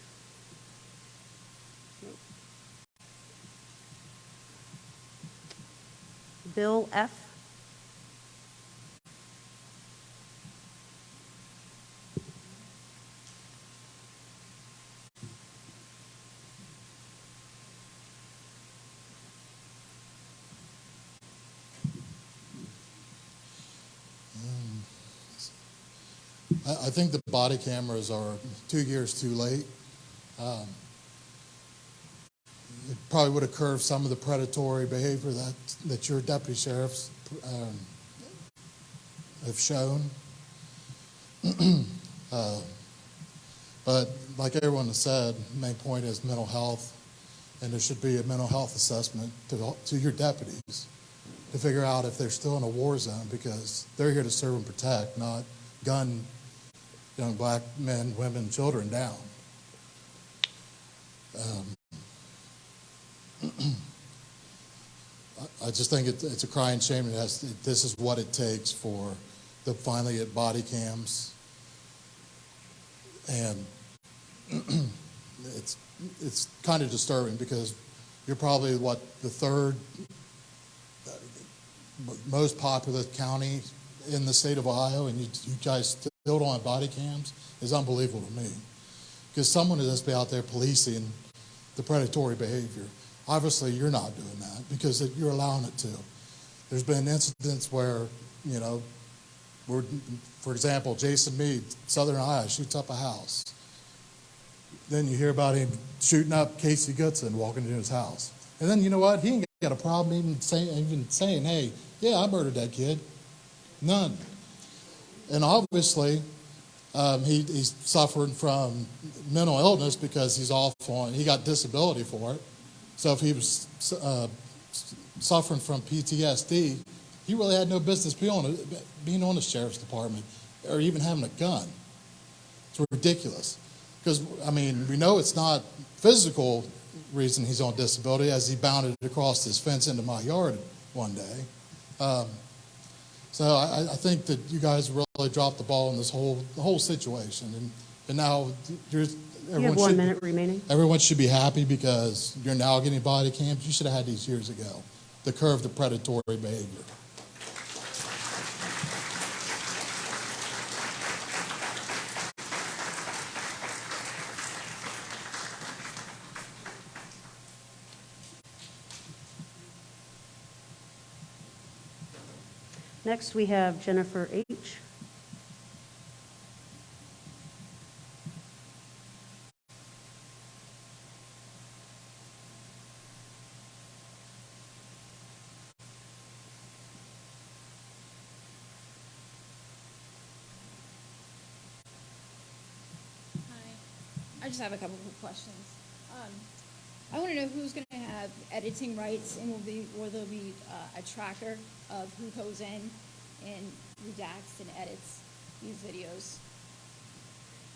Bill F. I think the body cameras are 2 years too late. It probably would have curbed some of the predatory behavior that your deputy sheriffs have shown. But like everyone has said, the main point is mental health, and there should be a mental health assessment to your deputies to figure out if they're still in a war zone, because they're here to serve and protect, not gun young black men, women, children down. I just think it's a crying shame. This is what it takes for to finally get body cams, and it's kind of disturbing because you're probably the third most populous county in the state of Ohio, and you guys still don't have body cams is unbelievable to me. Because someone has to be out there policing the predatory behavior. Obviously, you're not doing that because you're allowing it to. There's been incidents where, for example, Jason Mead, Southern Ohio, shoots up a house. Then you hear about him shooting up Casey Goodson walking into his house. And then you know what? He ain't got a problem even saying, hey, yeah, I murdered that kid. None. And obviously, he's suffering from mental illness because he got disability for it. So if he was suffering from PTSD, he really had no business being on the sheriff's department or even having a gun. It's ridiculous. Because, I mean, we know it's not physical reason he's on disability, as he bounded across this fence into my yard one day. So I think that you guys really dropped the ball in the whole situation. And now You have 1 minute remaining. Everyone should be happy because you're now getting body cams. You should have had these years ago to curb the predatory behavior. Next, we have Jennifer H. I just have a couple of questions. I want to know who's going to have editing rights, and will there be a tracker of who goes in and redacts and edits these videos?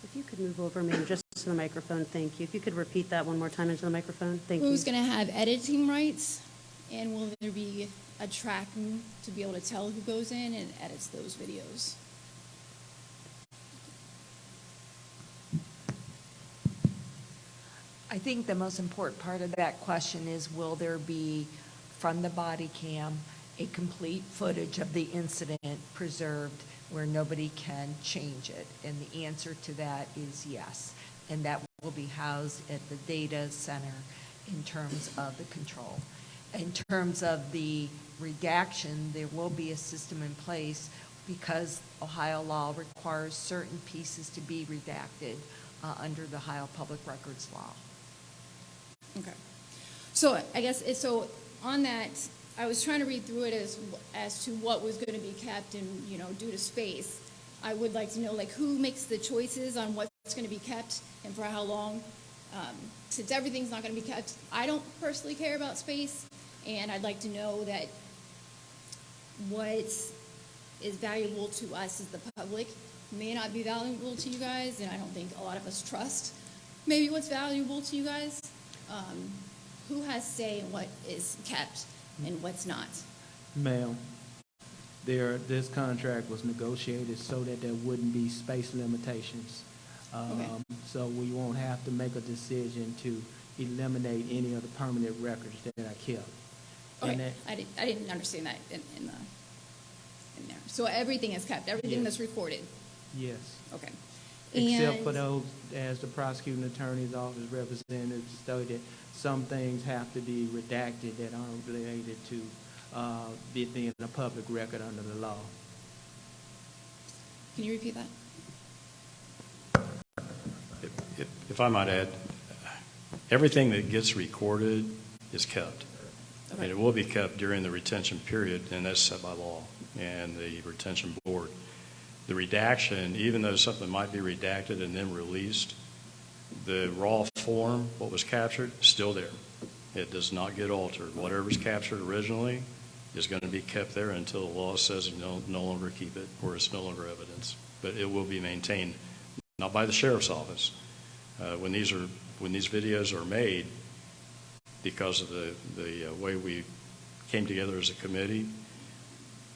If you could move over, ma'am, just to the microphone, thank you. If you could repeat that one more time into the microphone, thank you. Who's going to have editing rights, and will there be a tracking to be able to tell who goes in and edits those videos? I think the most important part of that question is, will there be, from the body cam, a complete footage of the incident preserved where nobody can change it? And the answer to that is yes. And that will be housed at the data center in terms of the control. In terms of the redaction, there will be a system in place because Ohio law requires certain pieces to be redacted under the Ohio Public Records Law. Okay. So I guess, so on that, I was trying to read through it as to what was going to be kept and, due to space. I would like to know, who makes the choices on what's going to be kept and for how long? Since everything's not going to be kept, I don't personally care about space, and I'd like to know that what is valuable to us as the public may not be valuable to you guys, and I don't think a lot of us trust maybe what's valuable to you guys. Who has say in what is kept and what's not? Ma'am, this contract was negotiated so that there wouldn't be space limitations. Okay. So we won't have to make a decision to eliminate any of the permanent records that are kept. Okay, I didn't understand that in there. So everything is kept, everything Yes. that's recorded? Yes. Okay. Except for those, as the prosecuting attorney's office representative stated, some things have to be redacted that aren't related to being a public record under the law. Can you repeat that? If I might add, everything that gets recorded is kept. Okay. And it will be kept during the retention period, and that's set by law and the retention board. The redaction, even though something might be redacted and then released, the raw form, what was captured, is still there. It does not get altered. Whatever's captured originally is going to be kept there until the law says you no longer keep it or it's no longer evidence. But it will be maintained, not by the sheriff's office. When these videos are made, because of the way we came together as a committee,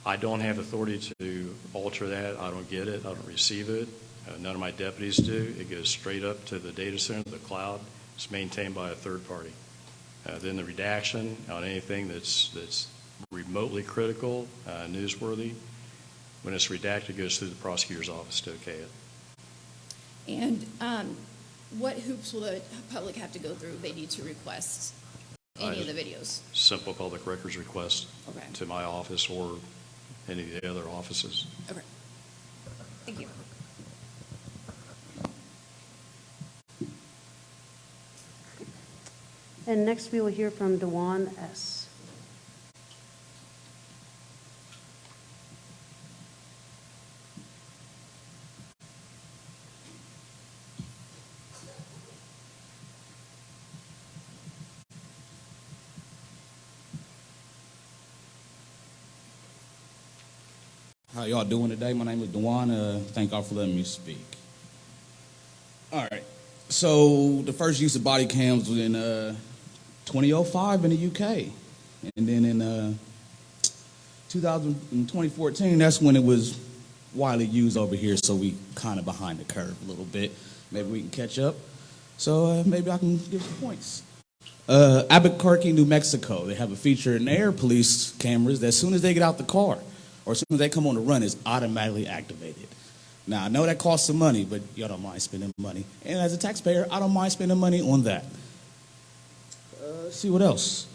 I don't have authority to alter that. I don't get it. I don't receive it. None of my deputies do. It goes straight up to the data center, the cloud. It's maintained by a third party. Then the redaction on anything that's remotely critical, newsworthy, when it's redacted, it goes through the prosecutor's office to okay it. And what hoops will the public have to go through if they need to request any of the videos? Simple public records request Okay. to my office or any of the other offices. Okay. Thank you. And next we will hear from Dewan S. How y'all doing today? My name is Dewan. Thank y'all for letting me speak. All right. So the first use of body cams was in 2005 in the UK. And then in 2014, that's when it was widely used over here, so we kind of behind the curve a little bit. Maybe we can catch up. So maybe I can give some points. Albuquerque, New Mexico, they have a feature in their police cameras that as soon as they get out the car, or as soon as they come on the run, it's automatically activated. Now, I know that costs some money, but y'all don't mind spending money. And as a taxpayer, I don't mind spending money on that. Let's see what else.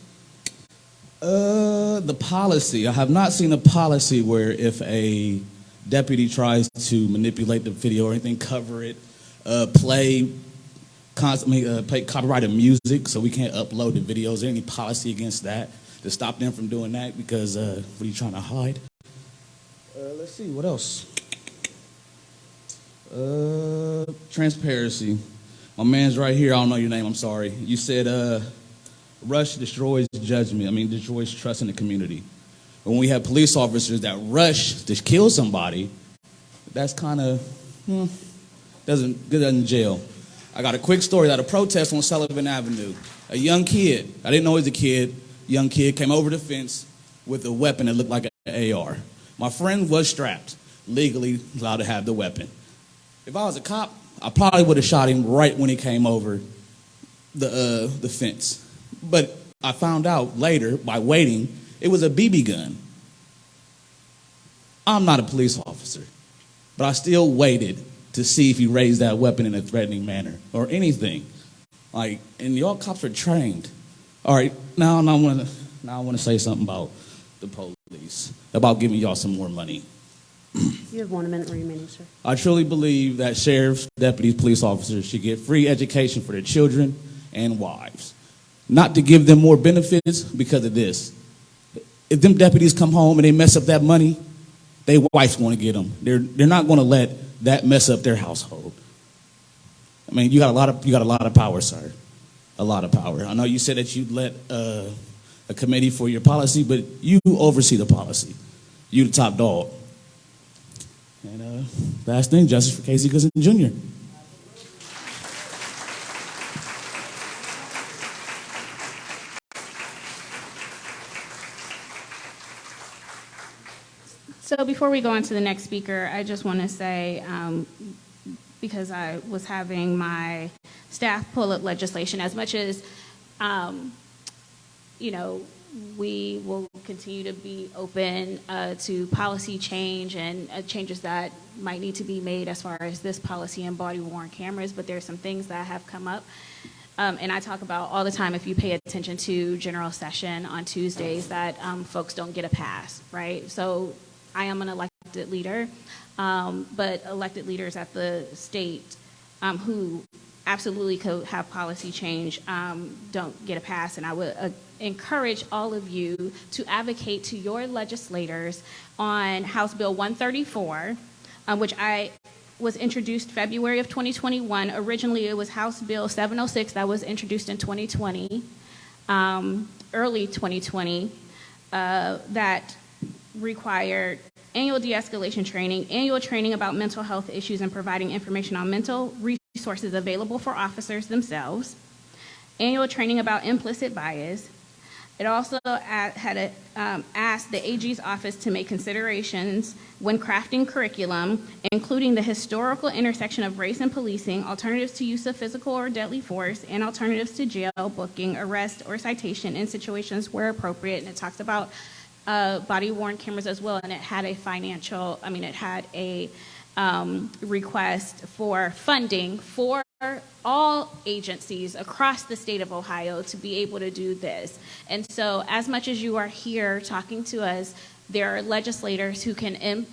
The policy. I have not seen a policy where if a deputy tries to manipulate the video or anything, cover it, play copyrighted music so we can't upload the videos. Is there any policy against that to stop them from doing that? Because what are you trying to hide? Let's see, what else? Transparency. My man's right here. I don't know your name. I'm sorry. You said rush destroys destroys trust in the community. When we have police officers that rush to kill somebody, that's kind of doesn't get in jail. I got a quick story at a protest on Sullivan Avenue. A young kid, I didn't know he was a kid, young kid came over the fence with a weapon that looked like an AR. My friend was strapped, legally allowed to have the weapon. If I was a cop, I probably would have shot him right when he came over the fence. But I found out later, by waiting, it was a BB gun. I'm not a police officer, but I still waited to see if he raised that weapon in a threatening manner or anything. And y'all cops are trained. All right, now I want to say something about the police, about giving y'all some more money. You have 1 minute remaining, sir. I truly believe that sheriffs, deputies, police officers should get free education for their children and wives. Not to give them more benefits because of this. If them deputies come home and they mess up that money, their wives want to get them. They're not going to let that mess up their household. I mean, you got a lot of power, sir. A lot of power. I know you said that you'd let a committee for your policy, but you oversee the policy. You the top dog. And last thing, justice for Casey Goosen Jr. So before we go on to the next speaker, I just want to say, because I was having my staff pull up legislation, as much as, we will continue to be open to policy change and changes that might need to be made as far as this policy and body-worn cameras, but there's some things that have come up. And I talk about all the time, if you pay attention to general session on Tuesdays, that folks don't get a pass, right? So I am an elected leader, but elected leaders at the state who absolutely could have policy change don't get a pass. And I would encourage all of you to advocate to your legislators on House Bill 134, which was introduced February of 2021. Originally, it was House Bill 706 that was introduced in 2020, early 2020, that required annual de-escalation training, annual training about mental health issues and providing information on mental resources available for officers themselves, annual training about implicit bias. It also had asked the AG's office to make considerations when crafting curriculum, including the historical intersection of race and policing, alternatives to use of physical or deadly force, and alternatives to jail, booking, arrest, or citation in situations where appropriate. And it talks about body-worn cameras as well, and it had a request for funding for all agencies across the state of Ohio to be able to do this. And so as much as you are here talking to us, there are legislators who can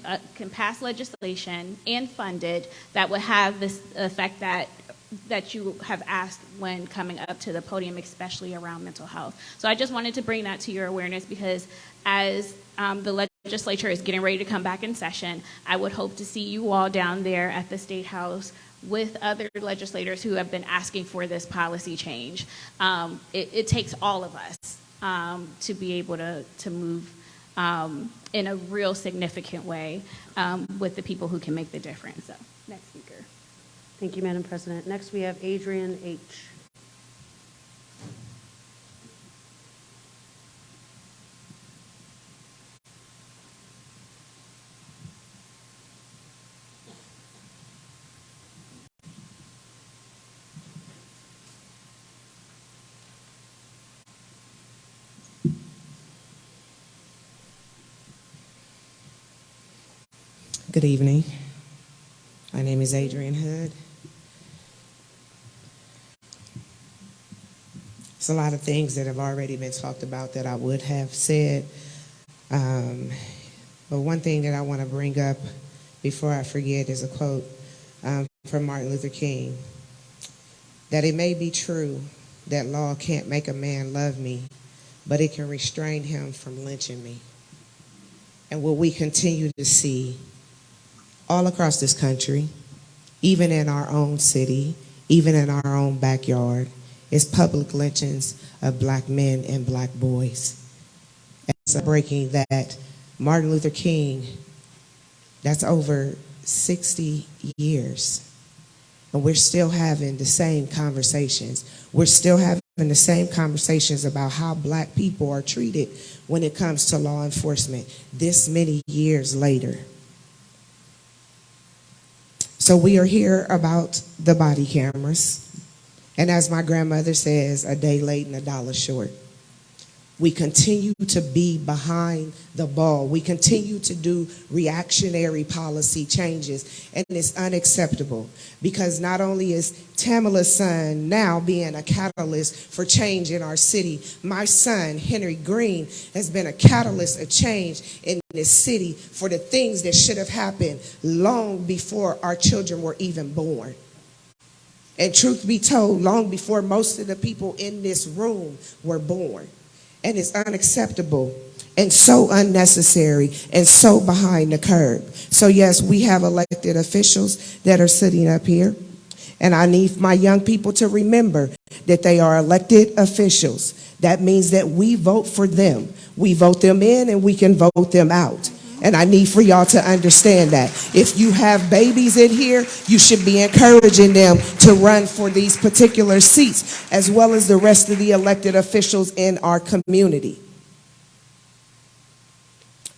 pass legislation and fund it that would have this effect that that you have asked when coming up to the podium, especially around mental health. So I just wanted to bring that to your awareness, because as the legislature is getting ready to come back in session, I would hope to see you all down there at the State House with other legislators who have been asking for this policy change. It takes all of us to be able to move in a real significant way with the people who can make the difference. So, next speaker. Thank you, Madam President. Next, we have Adrian H. Good evening. My name is Adrian Hood. There's a lot of things that have already been talked about that I would have said. But one thing that I want to bring up before I forget is a quote from Martin Luther King. That it may be true that law can't make a man love me, but it can restrain him from lynching me. And what we continue to see all across this country, even in our own city, even in our own backyard, is public lynchings of black men and black boys. And it's breaking that Martin Luther King, that's over 60 years. And we're still having the same conversations. We're still having the same conversations about how black people are treated when it comes to law enforcement this many years later. So we are here about the body cameras. And as my grandmother says, a day late and a dollar short. We continue to be behind the ball. We continue to do reactionary policy changes, and it's unacceptable because not only is Tamala's son now being a catalyst for change in our city, my son, Henry Green, has been a catalyst of change in this city for the things that should have happened long before our children were even born. And truth be told, long before most of the people in this room were born. And it's unacceptable and so unnecessary and so behind the curve. So yes, we have elected officials that are sitting up here. And I need my young people to remember that they are elected officials. That means that we vote for them. We vote them in and we can vote them out. And I need for y'all to understand that. If you have babies in here, you should be encouraging them to run for these particular seats, as well as the rest of the elected officials in our community.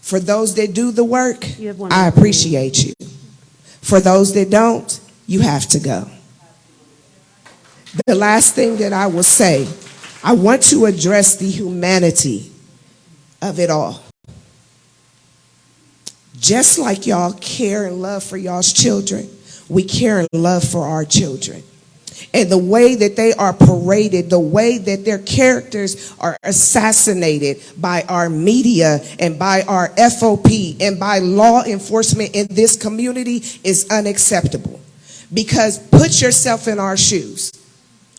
For those that do the work, I appreciate you. For those that don't, you have to go. The last thing that I will say, I want to address the humanity of it all. Just like y'all care and love for y'all's children, we care and love for our children. And the way that they are paraded, the way that their characters are assassinated by our media and by our FOP and by law enforcement in this community is unacceptable. Because put yourself in our shoes.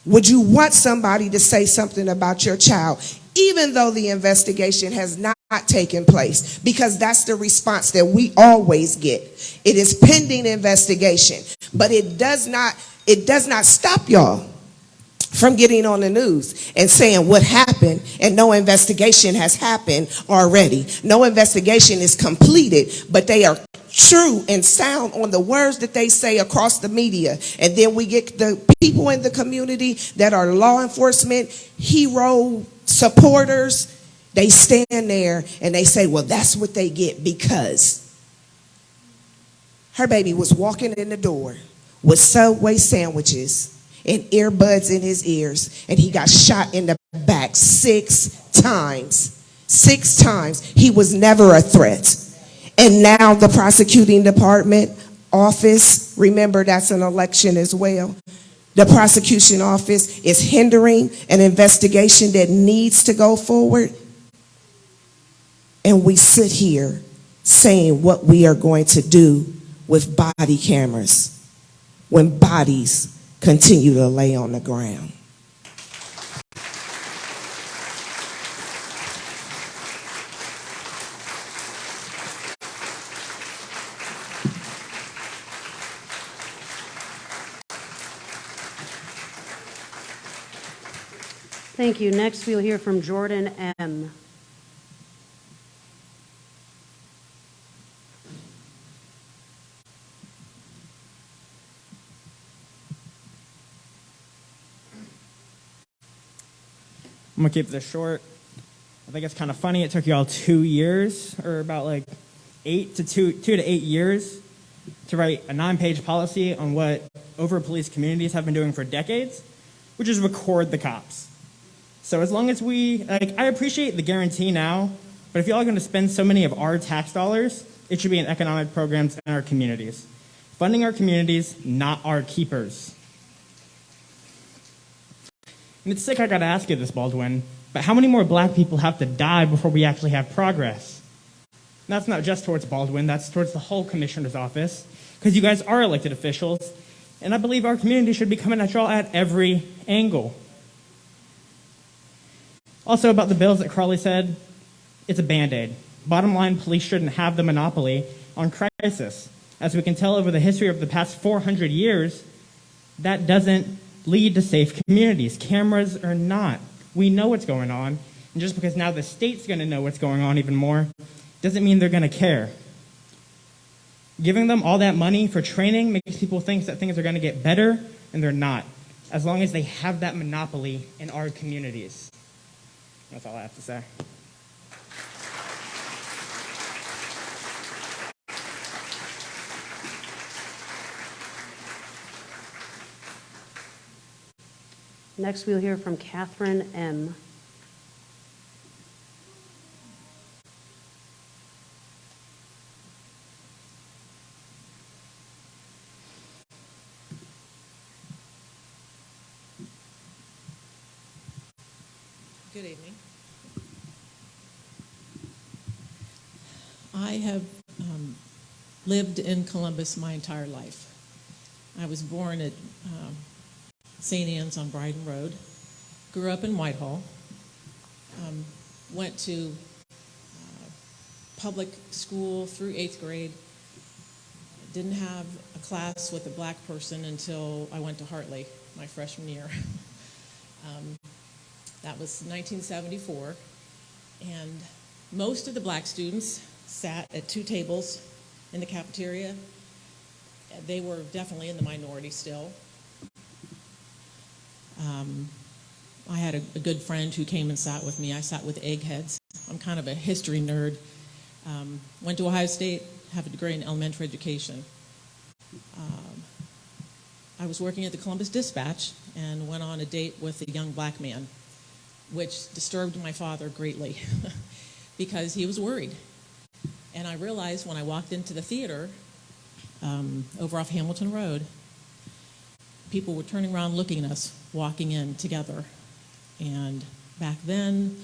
Would you want somebody to say something about your child, even though the investigation has not taken place? Because that's the response that we always get. It is pending investigation, but it does not stop y'all from getting on the news and saying what happened, and no investigation has happened already. No investigation is completed, but they are true and sound on the words that they say across the media. And then we get the people in the community that are law enforcement hero supporters. They stand there and they say, well, that's what they get because her baby was walking in the door with Subway sandwiches and earbuds in his ears, and he got shot in the back 6 times. 6 times. He was never a threat. And now the prosecuting department office, remember that's an election as well. The prosecution office is hindering an investigation that needs to go forward. And we sit here saying what we are going to do with body cameras when bodies continue to lay on the ground. Thank you. Next, we'll hear from Jordan M. I'm gonna keep this short. I think it's kind of funny. It took y'all 2 years, or about like 2 to 8 years, to write a 9-page policy on what over-policed communities have been doing for decades, which is record the cops. So as long as I appreciate the guarantee now, but if y'all are going to spend so many of our tax dollars, it should be in economic programs in our communities. Funding our communities, not our keepers. And it's sick I gotta ask you this, Baldwin, but how many more black people have to die before we actually have progress? And that's not just towards Baldwin, that's towards the whole commissioner's office, because you guys are elected officials, and I believe our community should be coming at y'all at every angle. Also about the bills that Crawley said, it's a Band-Aid. Bottom line, police shouldn't have the monopoly on crisis. As we can tell over the history of the past 400 years, that doesn't lead to safe communities. Cameras or not. We know what's going on, and just because now the state's going to know what's going on even more, doesn't mean they're going to care. Giving them all that money for training makes people think that things are going to get better, and they're not, as long as they have that monopoly in our communities. That's all I have to say. Next, we'll hear from Catherine M. Good evening. I have lived in Columbus my entire life. I was born at St. Anne's on Bryden Road, grew up in Whitehall, went to public school through 8th grade, didn't have a class with a black person until I went to Hartley my freshman year. That was 1974, and most of the black students sat at 2 tables in the cafeteria. They were definitely in the minority still. I had a good friend who came and sat with me. I sat with eggheads. I'm kind of a history nerd. Went to Ohio State, have a degree in elementary education. I was working at the Columbus Dispatch and went on a date with a young black man, which disturbed my father greatly because he was worried. And I realized when I walked into the theater over off Hamilton Road, people were turning around looking at us walking in together. And back then,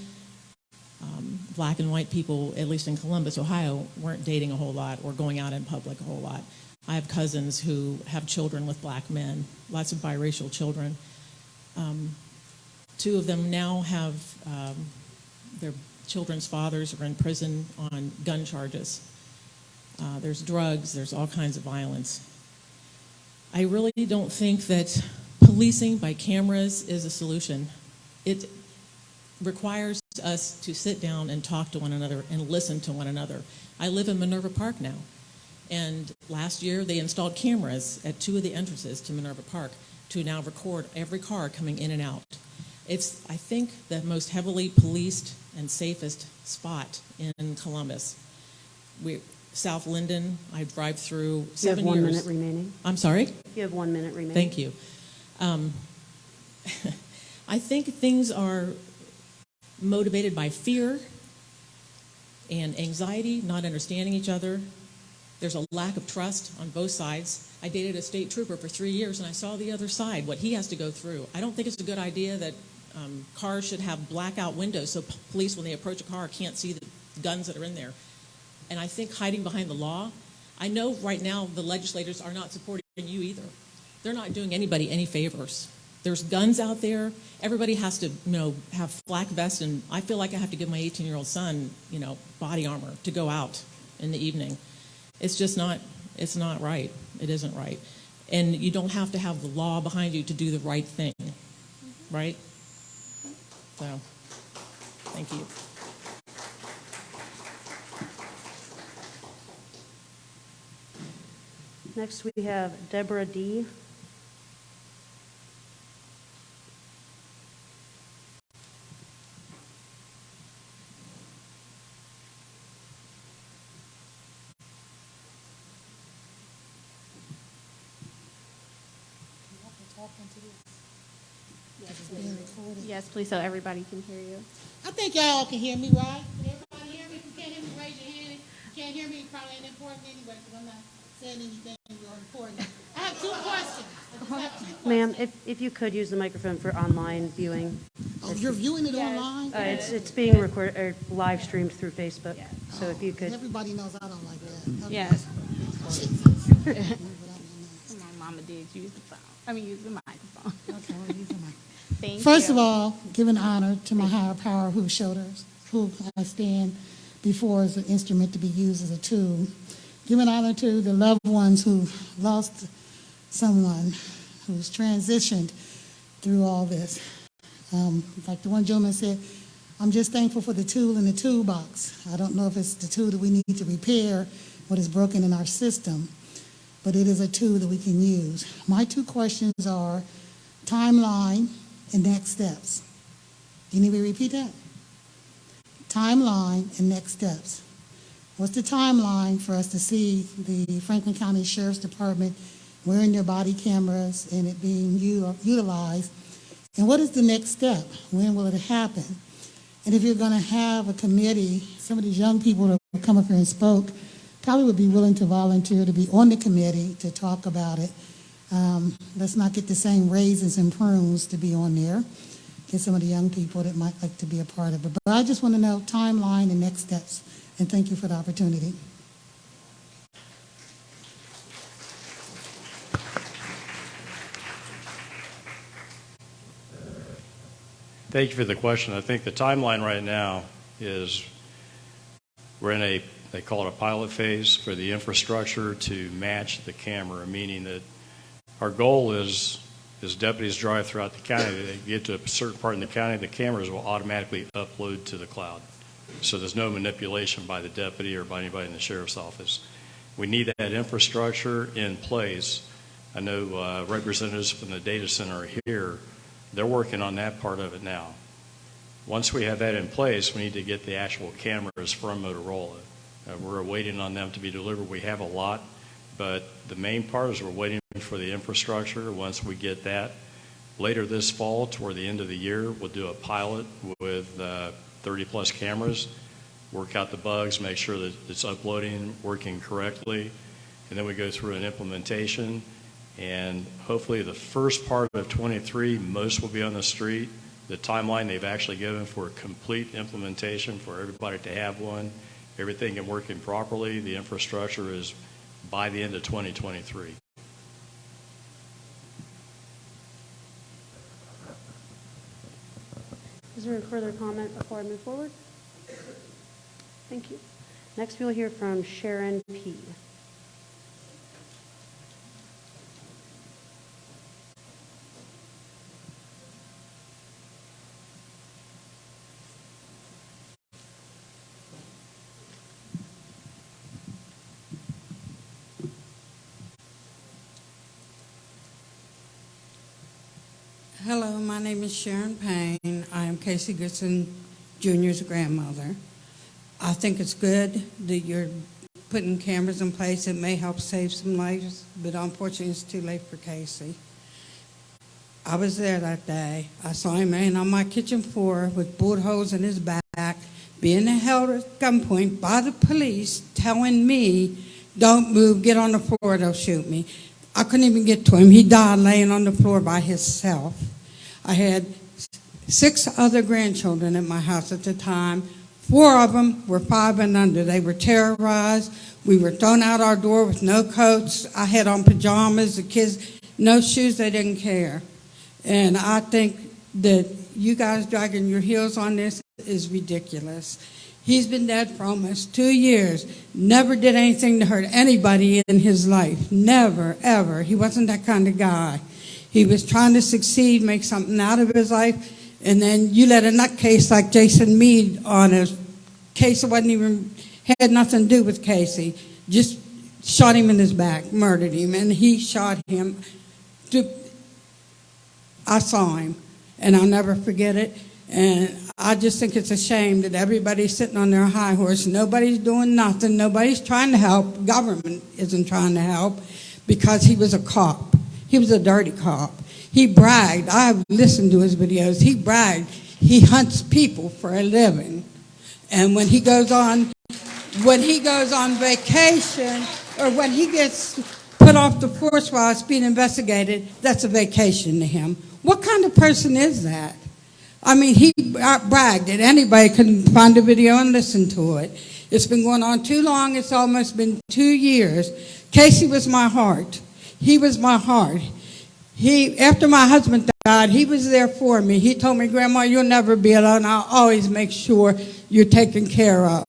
black and white people, at least in Columbus, Ohio, weren't dating a whole lot or going out in public a whole lot. I have cousins who have children with black men, lots of biracial children. 2 of them now have their children's fathers are in prison on gun charges. There's drugs, there's all kinds of violence. I really don't think that policing by cameras is a solution. It requires us to sit down and talk to one another and listen to one another. I live in Minerva Park now, and last year they installed cameras at 2 of the entrances to Minerva Park to now record every car coming in and out. It's, I think, the most heavily policed and safest spot in Columbus. South Linden, I drive through 7 years. You have 1 minute remaining. I'm sorry? You have 1 minute remaining. Thank you. I think things are motivated by fear and anxiety, not understanding each other. There's a lack of trust on both sides. I dated a state trooper for 3 years, and I saw the other side, what he has to go through. I don't think it's a good idea that cars should have blackout windows so police, when they approach a car, can't see the guns that are in there. And I think hiding behind the law, I know right now the legislators are not supporting you either. they're not doing anybody any favors. There's guns out there. Everybody has to, have flak vests, and I feel like I have to give my 18-year-old son, body armor to go out in the evening. It's just not, it's not right. It isn't right. And you don't have to have the law behind you to do the right thing, right? So, thank you. Next, we have Deborah D. Yes, please, so everybody can hear you. I think y'all can hear me, right? Can everybody hear me? If you can't hear me, raise your hand. If you can't hear me, it probably ain't important anyway, because I'm not saying anything real important. I have two questions. Ma'am, if you could use the microphone for online viewing. Oh, you're viewing it online? It's being recorded or live streamed through Facebook. So if you could. Everybody knows I don't like that. Okay. Yes. My mama did use the phone. Use the microphone. Okay, we'll use the microphone. Thank First you. of all, giving honor to my higher power who showed us, who I stand before as an instrument to be used as a tool. Giving honor to the loved ones who lost someone who's transitioned through all this. Like the one gentleman said, I'm just thankful for the tool in the toolbox. I don't know if it's the tool that we need to repair what is broken in our system, but it is a tool that we can use. My two questions are timeline and next steps. You need me to repeat that? Timeline and next steps. What's the timeline for us to see the Franklin County Sheriff's Department wearing their body cameras and it being utilized? And what is the next step? When will it happen? And if you're going to have a committee, some of these young people that have come up here and spoke probably would be willing to volunteer to be on the committee to talk about it. Let's not get the same raisins and prunes to be on there. Get some of the young people that might like to be a part of it. But I just want to know timeline and next steps. And thank you for the opportunity. Thank you for the question. I think the timeline right now is we're in they call it a pilot phase for the infrastructure to match the camera, meaning that our goal is as deputies drive throughout the county, they get to a certain part in the county, the cameras will automatically upload to the cloud. So there's no manipulation by the deputy or by anybody in the sheriff's office. We need that infrastructure in place. I know representatives from the data center are here. They're working on that part of it now. Once we have that in place, we need to get the actual cameras from Motorola. We're waiting on them to be delivered. We have a lot, but the main part is we're waiting for the infrastructure. Once we get that, later this fall, toward the end of the year, we'll do a pilot with 30-plus cameras, work out the bugs, make sure that it's uploading, working correctly, and then we go through an implementation. And hopefully the first part of 23, most will be on the street. The timeline they've actually given for complete implementation for everybody to have one, everything and working properly, the infrastructure is by the end of 2023. Is there a further comment before I move forward? Thank you. Next, we'll hear from Sharon P. Hello, my name is Sharon Payne. I am Casey Goodson Jr.'s grandmother. I think it's good that you're putting cameras in place. It may help save some lives, but unfortunately it's too late for Casey. I was there that day. I saw him laying on my kitchen floor with bullet holes in his back, being held at gunpoint by the police, telling me, "Don't move, get on the floor, they'll shoot me." I couldn't even get to him. He died laying on the floor by himself. I had 6 other grandchildren at my house at the time. 4 of them were 5 and under. They were terrorized. We were thrown out our door with no coats. I had on pajamas. The kids No shoes, they didn't care. And I think that you guys dragging your heels on this is ridiculous. He's been dead for almost 2 years. Never did anything to hurt anybody in his life. Never, ever. He wasn't that kind of guy. He was trying to succeed, make something out of his life, and then you let a nutcase like Jason Meade on a case that had nothing to do with Casey, just shot him in his back, murdered him, and he shot him. I saw him, and I'll never forget it. And I just think it's a shame that everybody's sitting on their high horse. Nobody's doing nothing. Nobody's trying to help. Government isn't trying to help because he was a cop. He was a dirty cop. He bragged. I've listened to his videos. He bragged. He hunts people for a living. And when he goes on vacation, or when he gets put off the force while it's being investigated, that's a vacation to him. What kind of person is that? I mean, he bragged that anybody can find a video and listen to it. It's been going on too long. It's almost been 2 years. Casey was my heart. He was my heart. After my husband died, he was there for me. He told me, Grandma, you'll never be alone. I'll always make sure you're taken care of.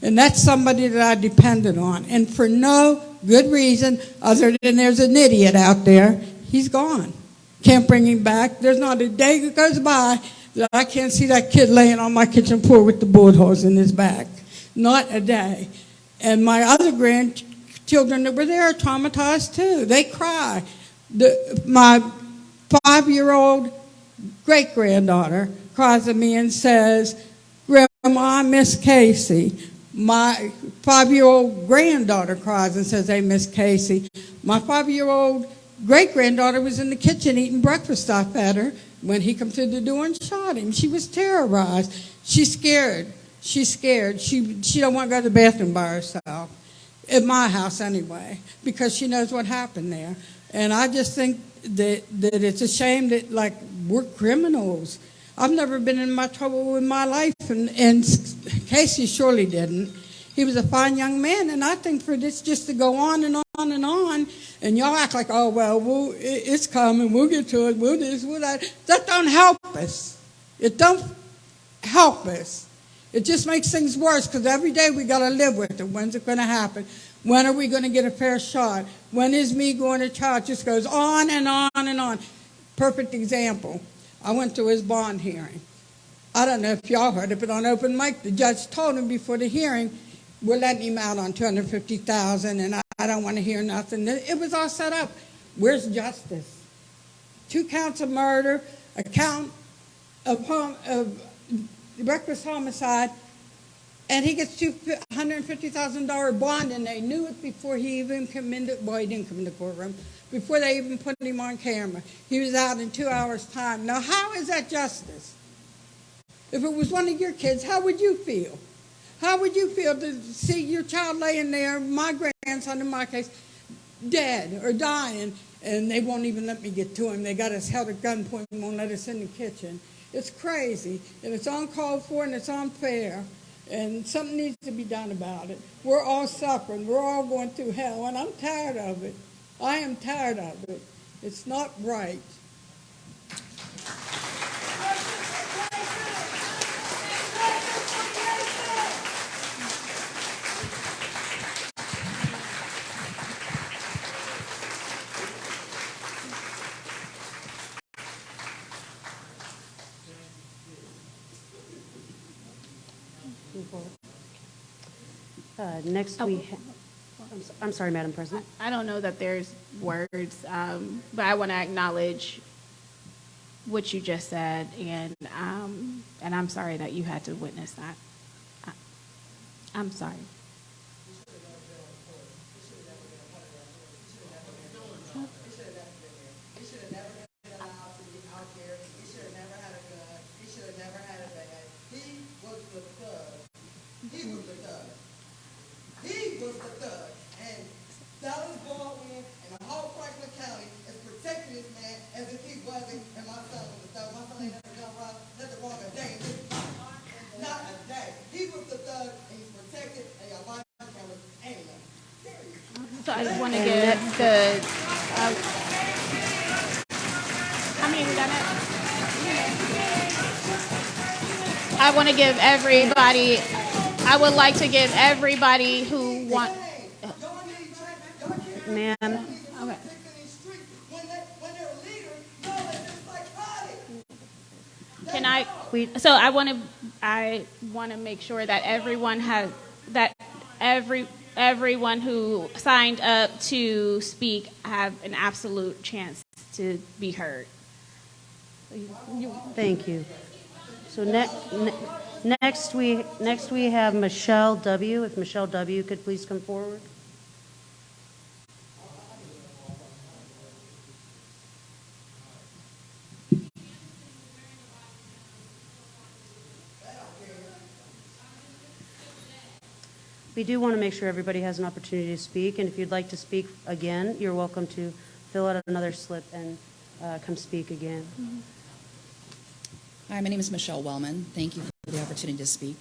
And that's somebody that I depended on. And for no good reason other than there's an idiot out there, he's gone. Can't bring him back. There's not a day that goes by that I can't see that kid laying on my kitchen floor with the bullet holes in his back. Not a day. And my other grandchildren that were there are traumatized too. They cry. My 5-year-old great-granddaughter cries at me and says, Grandma, I miss Casey. My 5-year-old granddaughter cries and says, they miss Casey. My 5-year-old great-granddaughter was in the kitchen eating breakfast. I fed her when he come through the door and shot him. She was terrorized. She's scared. She's scared. She don't want to go to the bathroom by herself, at my house anyway, because she knows what happened there. And I just think that it's a shame that, like, we're criminals. I've never been in my trouble in my life, and Casey surely didn't. He was a fine young man, and I think for this just to go on and on and on, and y'all act like, oh, well, it's coming, we'll get to it, we'll this, we'll that. That don't help us. It don't help us. It just makes things worse, because every day we got to live with it. When's it going to happen? When are we going to get a fair shot? When is me going to trial? It just goes on and on and on. Perfect example. I went to his bond hearing. I don't know if y'all heard it, but on open mic, the judge told him before the hearing, we're letting him out on $250,000, and I don't want to hear nothing. It was all set up. Where's justice? 2 counts of murder, a count of reckless homicide, and he gets $150,000 bond, and they knew it before he even came into, well, he didn't come in the courtroom, before they even put him on camera. He was out in 2 hours' time. Now, how is that justice? If it was one of your kids, how would you feel? How would you feel to see your child laying there, my grandson in my case, dead or dying, and they won't even let me get to him? They got us held at gunpoint and won't let us in the kitchen. It's crazy, and it's uncalled for, and it's unfair, and something needs to be done about it. We're all suffering. We're all going through hell, and I'm tired of it. I am tired of it. It's not right. Next, I'm sorry, Madam President. I don't know that there's words, but I want to acknowledge what you just said, and I'm sorry that you had to witness that. I'm sorry. Baldwin and the whole Franklin County is protecting this man as if he wasn't, and my son was the thug. My son ain't never done wrong, nothing wrong a day. Not a day. He was the thug, and he's protected, and your body cameras ain't nothing. So I just want to give the I want to give everybody, I would like to give everybody who want. Ma'am. Okay. Can I? So I want to make sure that everyone has that everyone who signed up to speak have an absolute chance to be heard. Thank you. So next we have Michelle W. If Michelle W. could please come forward. We do want to make sure everybody has an opportunity to speak, and if you'd like to speak again, you're welcome to fill out another slip and come speak again. Hi, my name is Michelle Wellman. Thank you for the opportunity to speak.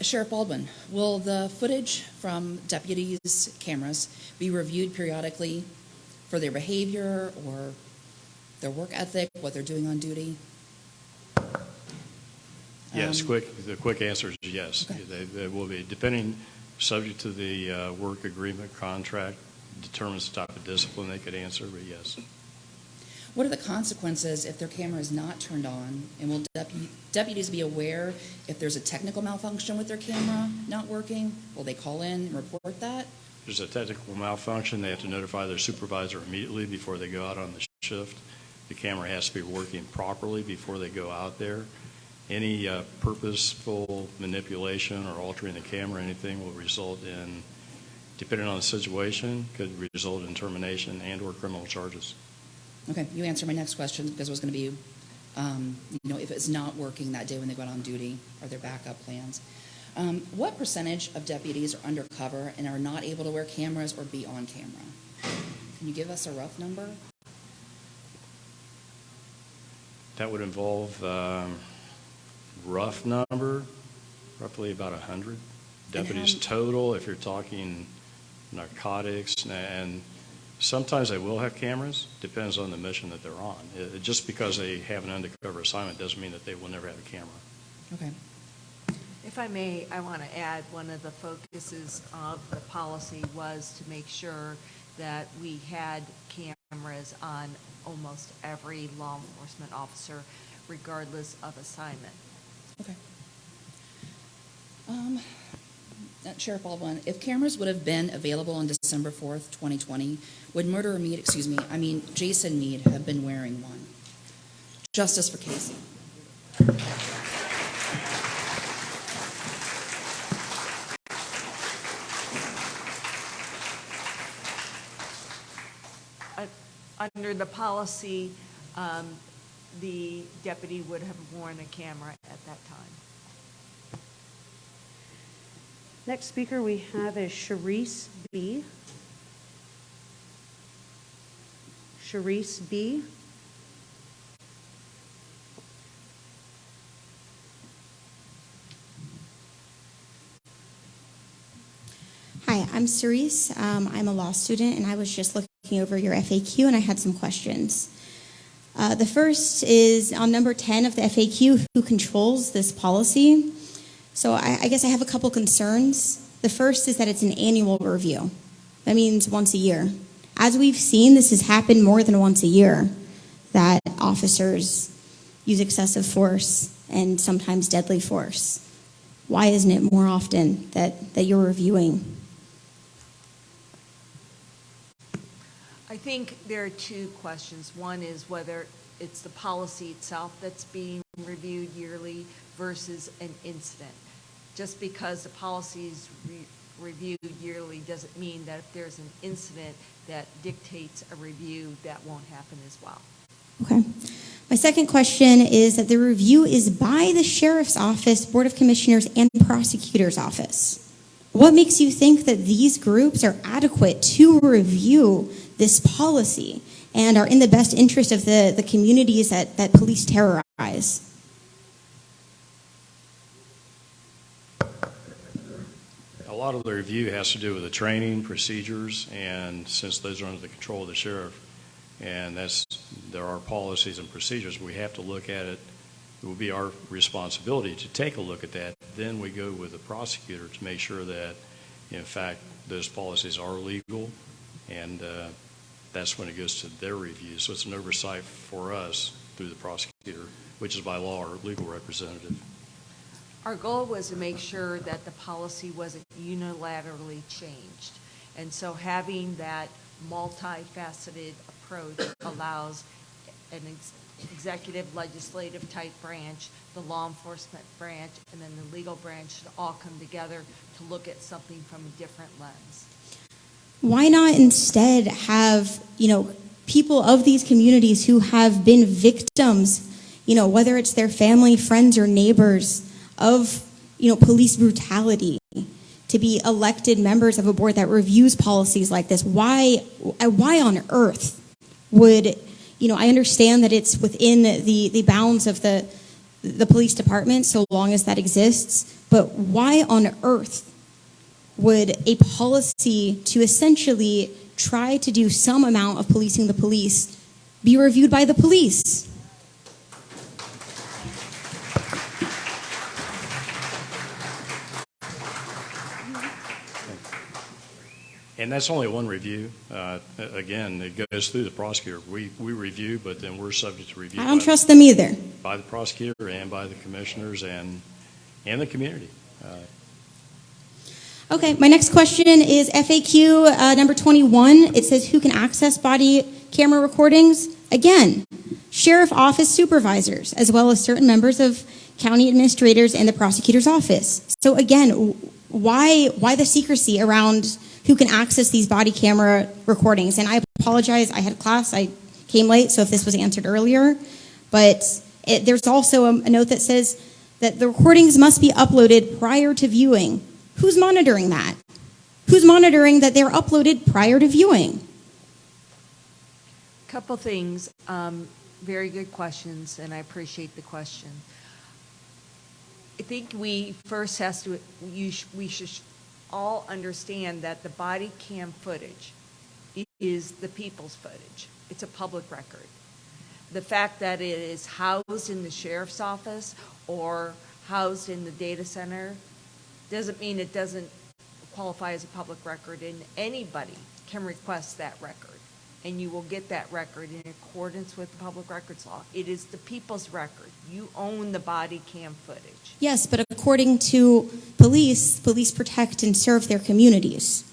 Sheriff Baldwin, will the footage from deputies' cameras be reviewed periodically for their behavior or their work ethic, what they're doing on duty? Yes, the quick answer is yes. Okay. They will be, depending, subject to the work agreement contract, determines the type of discipline they could answer, but yes. What are the consequences if their camera is not turned on? And will deputies be aware if there's a technical malfunction with their camera not working? Will they call in and report that? If there's a technical malfunction, they have to notify their supervisor immediately before they go out on the shift. The camera has to be working properly before they go out there. Any purposeful manipulation or altering the camera or anything will result in, depending on the situation, could result in termination and or criminal charges. Okay, you answered my next question because it was going to be, if it's not working that day when they go out on duty, are there backup plans? What percentage of deputies are undercover and are not able to wear cameras or be on camera? Can you give us a rough number? That would involve rough number, roughly about 100 deputies total. If you're talking narcotics, and sometimes they will have cameras. Depends on the mission that they're on. Just because they have an undercover assignment doesn't mean that they will never have a camera. Okay. If I may, I want to add one of the focuses of the policy was to make sure that we had cameras on almost every law enforcement officer, regardless of assignment. Okay. Sheriff Baldwin, if cameras would have been available on December 4th, 2020, would Jason Mead have been wearing one? Justice for Casey. Under the policy, the deputy would have worn a camera at that time. Next speaker we have is Sharice B. Sharice B. Hi, I'm Cerise. I'm a law student, and I was just looking over your FAQ, and I had some questions. The first is on number 10 of the FAQ, who controls this policy? So I guess I have a couple concerns. The first is that it's an annual review. That means once a year. As we've seen, this has happened more than once a year, that officers use excessive force and sometimes deadly force. Why isn't it more often that you're reviewing? I think there are two questions. One is whether it's the policy itself that's being reviewed yearly versus an incident. Just because the policy is reviewed yearly doesn't mean that if there's an incident that dictates a review, that won't happen as well. Okay. My second question is that the review is by the Sheriff's Office, Board of Commissioners, and Prosecutor's Office. What makes you think that these groups are adequate to review this policy and are in the best interest of the communities that police terrorize? A lot of the review has to do with the training procedures, and since those are under the control of the sheriff, and that's there are policies and procedures. We have to look at it. It will be our responsibility to take a look at that. Then we go with the prosecutor to make sure that, in fact, those policies are legal, and that's when it goes to their review. So it's an oversight for us through the prosecutor, which is by law our legal representative. Our goal was to make sure that the policy wasn't unilaterally changed. And so having that multifaceted approach allows an executive, legislative type branch, the law enforcement branch, and then the legal branch to all come together to look at something from a different lens. Why not instead have, people of these communities who have been victims, whether it's their family, friends, or neighbors of, police brutality, to be elected members of a board that reviews policies like this? Why on earth would, I understand that it's within the bounds of the police department so long as that exists, but why on earth would a policy to essentially try to do some amount of policing the police be reviewed by the police? And that's only one review. Again, it goes through the prosecutor. We review, but then we're subject to review. I don't trust them either. By the prosecutor and by the commissioners and the community. Okay, my next question is FAQ number 21. It says, who can access body camera recordings? Again, sheriff office supervisors, as well as certain members of county administrators and the prosecutor's office. So again, why the secrecy around who can access these body camera recordings? And I apologize, I had class, I came late, so if this was answered earlier. But there's also a note that says that the recordings must be uploaded prior to viewing. Who's monitoring that? Who's monitoring that they're uploaded prior to viewing? Couple things, very good questions, and I appreciate the question. I think we first we should all understand that the body cam footage is the people's footage. It's a public record. The fact that it is housed in the sheriff's office or housed in the data center doesn't mean it doesn't qualify as a public record, and anybody can request that record, and you will get that record in accordance with the public records law. It is the people's record. You own the body cam footage. Yes, but according to police protect and serve their communities.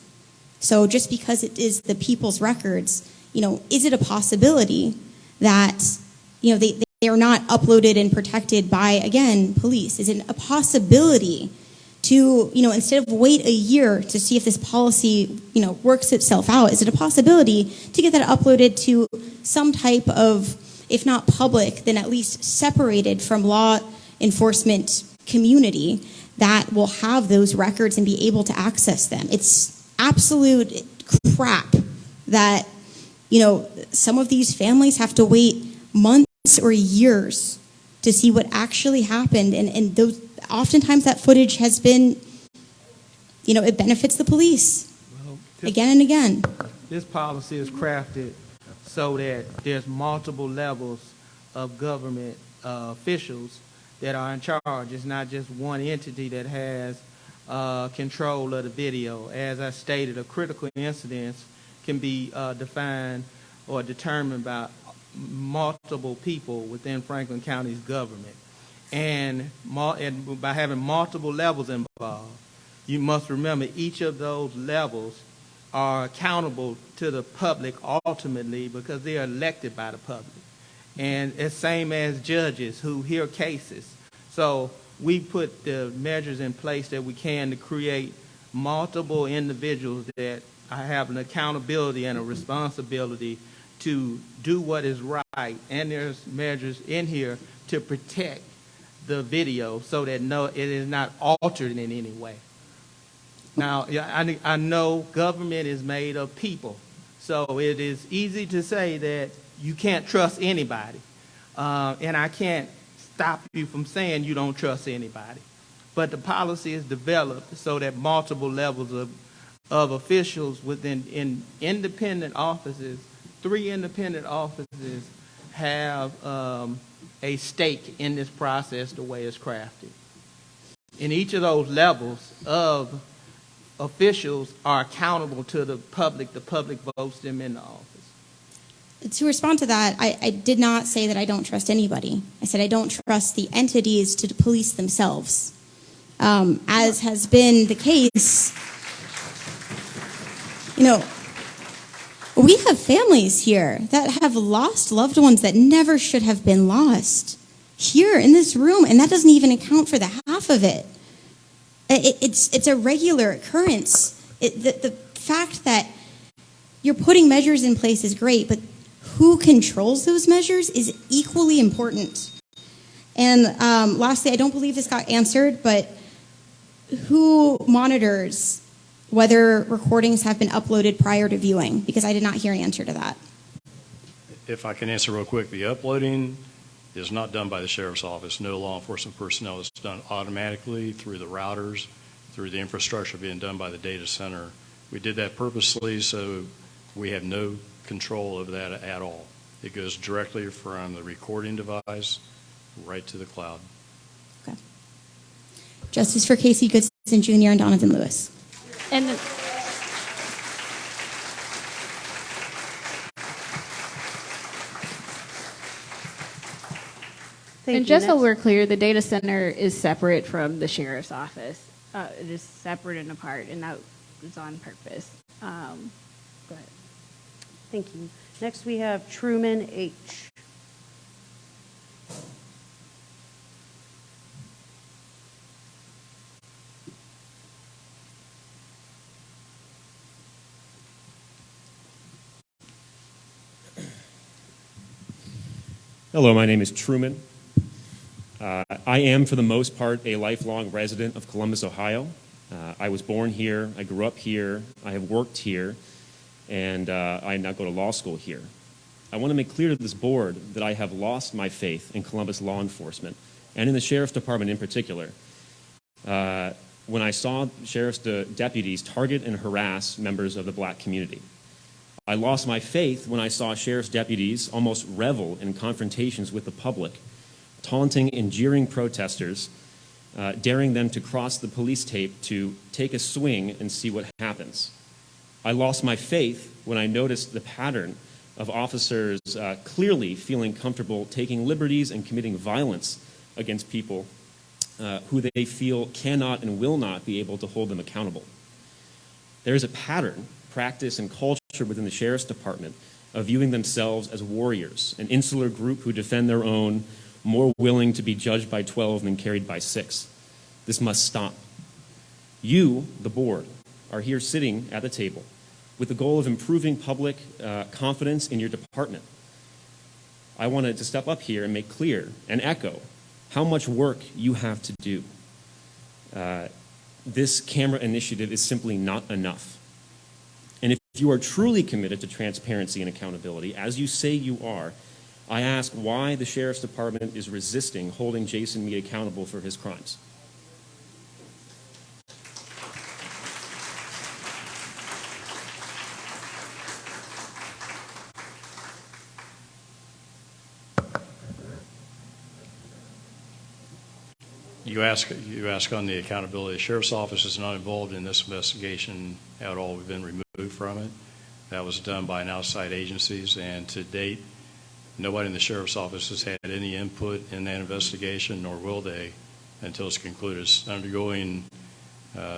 So just because it is the people's records, is it a possibility that, they are not uploaded and protected by, again, police? Is it a possibility to, instead of wait a year to see if this policy, works itself out, is it a possibility to get that uploaded to some type of, if not public, then at least separated from law enforcement community that will have those records and be able to access them? It's absolute crap that, some of these families have to wait months or years to see what actually happened, and those oftentimes that footage has been, it benefits the police again and again. This policy is crafted so that there's multiple levels of government officials that are in charge. It's not just one entity that has control of the video. As I stated, a critical incident can be defined or determined by multiple people within Franklin County's government. And by having multiple levels involved, you must remember each of those levels are accountable to the public ultimately because they are elected by the public. And it's same as judges who hear cases. So we put the measures in place that we can to create multiple individuals that have an accountability and a responsibility to do what is right. And there's measures in here to protect the video so that it is not altered in any way. Now, I know government is made of people, so it is easy to say that you can't trust anybody, and I can't stop you from saying you don't trust anybody. But the policy is developed so that multiple levels of officials within independent offices, 3 independent offices, have a stake in this process the way it's crafted. In each of those levels of officials are accountable to the public votes them into office. To respond to that, I did not say that I don't trust anybody. I said I don't trust the entities to police themselves. As has been the case, we have families here that have lost loved ones that never should have been lost here in this room, and that doesn't even account for the half of it. It's a regular occurrence. The fact that you're putting measures in place is great, but who controls those measures is equally important. And lastly, I don't believe this got answered, but who monitors whether recordings have been uploaded prior to viewing? Because I did not hear an answer to that. If I can answer real quick, the uploading is not done by the sheriff's office. No law enforcement personnel. It's done automatically through the routers, through the infrastructure being done by the data center. We did that purposely so we have no control over that at all. It goes directly from the recording device right to the cloud. Okay. Justice for Casey Goodson Jr. and Donovan Lewis. And then, and just so we're clear, the data center is separate from the sheriff's office. It is separate and apart, and that is on purpose. Go ahead. Thank you. Next we have Truman H. Hello, my name is Truman. I am, for the most part, a lifelong resident of Columbus, Ohio. I was born here, I grew up here, I have worked here, and I now go to law school here. I want to make clear to this board that I have lost my faith in Columbus law enforcement, and in the Sheriff's Department in particular. When I saw sheriff's deputies target and harass members of the black community. I lost my faith when I saw sheriff's deputies almost revel in confrontations with the public, taunting and jeering protesters, daring them to cross the police tape to take a swing and see what happens. I lost my faith when I noticed the pattern of officers clearly feeling comfortable taking liberties and committing violence against people who they feel cannot and will not be able to hold them accountable. There is a pattern, practice, and culture within the Sheriff's Department of viewing themselves as warriors, an insular group who defend their own, more willing to be judged by 12 than carried by 6. This must stop. You, the board, are here sitting at the table with the goal of improving public confidence in your department. I wanted to step up here and make clear and echo how much work you have to do. This camera initiative is simply not enough. And if you are truly committed to transparency and accountability, as you say you are, I ask why the Sheriff's Department is resisting holding Jason Meade accountable for his crimes. You ask on the accountability. The Sheriff's Office is not involved in this investigation at all. We've been removed from it. That was done by an outside agencies, and to date, nobody in the Sheriff's Office has had any input in that investigation, nor will they until it's concluded. It's undergoing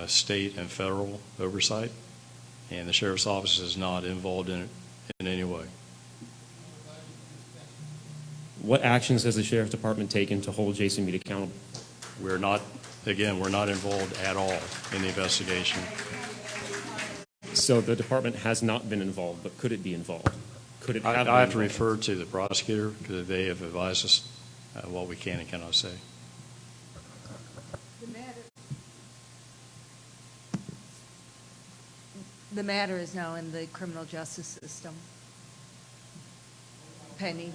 state and federal oversight, and the Sheriff's Office is not involved in it in any way. What actions has the Sheriff's Department taken to hold Jason Meade accountable? We're not involved at all in the investigation. So the department has not been involved, but could it be involved? Could it have I have to refer to the prosecutor because they have advised us what we can and cannot say. The matter is now in the criminal justice system. Penny.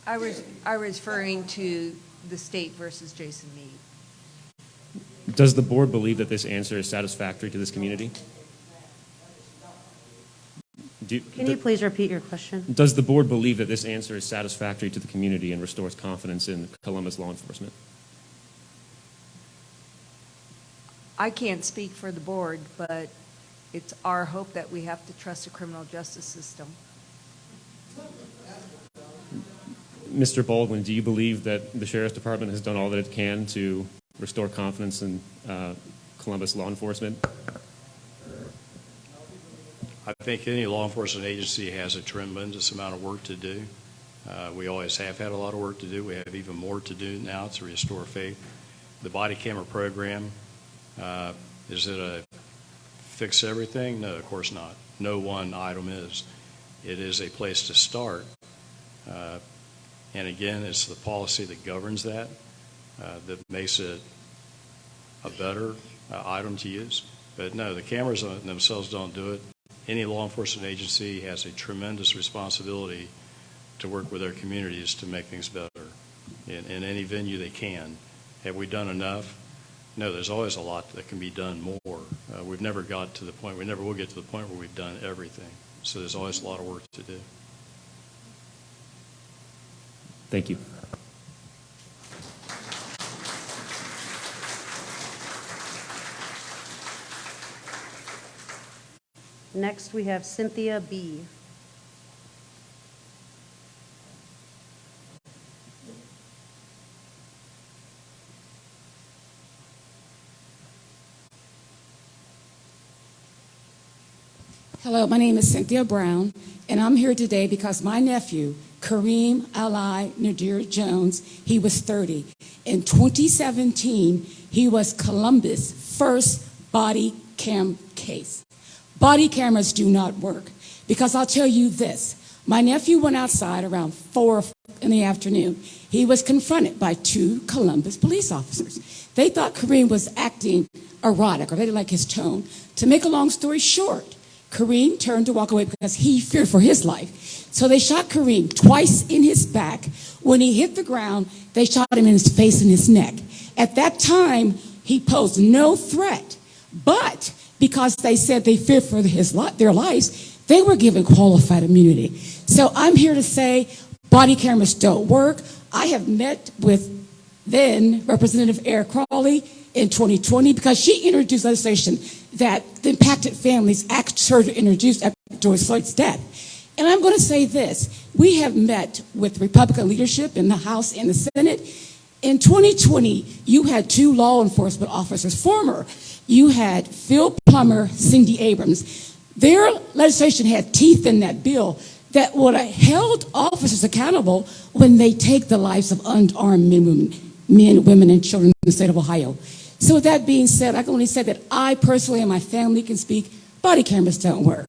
I was referring to the state versus Jason Meade. Does the board believe that this answer is satisfactory to this community? Can you please repeat your question? Does the board believe that this answer is satisfactory to the community and restores confidence in Columbus law enforcement? I can't speak for the board, but it's our hope that we have to trust the criminal justice system. Mr. Baldwin, do you believe that the Sheriff's Department has done all that it can to restore confidence in Columbus law enforcement? I think any law enforcement agency has a tremendous amount of work to do. We always have had a lot of work to do. We have even more to do now to restore faith. The body camera program, is it a fix everything? No, of course not. No one item is. It is a place to start. And again, it's the policy that governs that, that makes it a better item to use. But no, the cameras themselves don't do it. Any law enforcement agency has a tremendous responsibility to work with their communities to make things better in any venue they can. Have we done enough? No, there's always a lot that can be done more. We've never got to the point, we never will get to the point where we've done everything. So there's always a lot of work to do. Thank you. Next, we have Cynthia B. Hello, my name is Cynthia Brown, and I'm here today because my nephew, Kareem Ali Nadir Jones, he was 30. In 2017, he was Columbus' first body cam case. Body cameras do not work because I'll tell you this. My nephew went outside around 4 in the afternoon. He was confronted by 2 Columbus police officers. They thought Kareem was acting erotic, or they didn't like his tone. To make a long story short, Kareem turned to walk away because he feared for his life. So they shot Kareem twice in his back. When he hit the ground, they shot him in his face and his neck. At that time, he posed no threat, but because they said they feared for their lives, they were given qualified immunity. So I'm here to say body cameras don't work. I have met with then Representative Eric Crawley in 2020 because she introduced legislation that the impacted families asked her to introduce after George Floyd's death. And I'm going to say this. We have met with Republican leadership in the House and the Senate. In 2020, you had 2 law enforcement officers, former. You had Phil Plummer, Cindy Abrams. Their legislation had teeth in that bill that would have held officers accountable when they take the lives of unarmed men, women, and children in the state of Ohio. So with that being said, I can only say that I personally and my family can speak, body cameras don't work.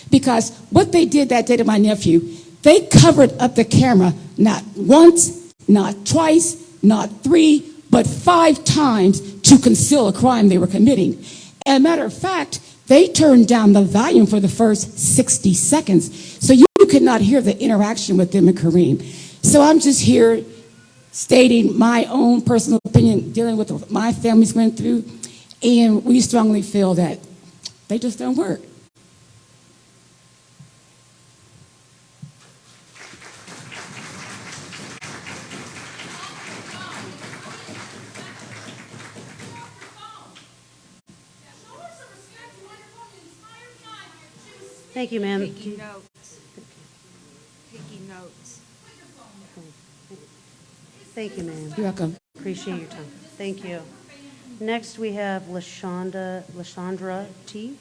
Because what they did that day to my nephew, they covered up the camera not once, not twice, not 3, but 5 times to conceal a crime they were committing. As a matter of fact, they turned down the volume for the first 60 seconds, so you could not hear the interaction with them and Kareem. So I'm just here stating my own personal opinion, dealing with what my family's going through, and we strongly feel that they just don't work. Thank you, ma'am. Taking notes. Taking notes. Thank you, ma'am. You're welcome. Appreciate your time. Thank you. Next, we have LaShondra T.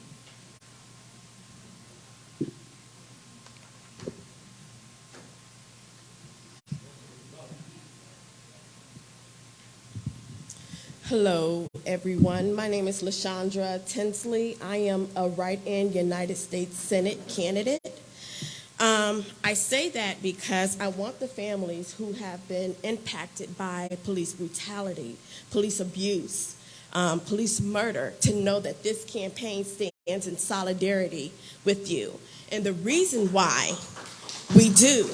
Hello, everyone. My name is LaShondra Tinsley. I am a write-in United States Senate candidate. I say that because I want the families who have been impacted by police brutality, police abuse, police murder to know that this campaign stands in solidarity with you. And the reason why we do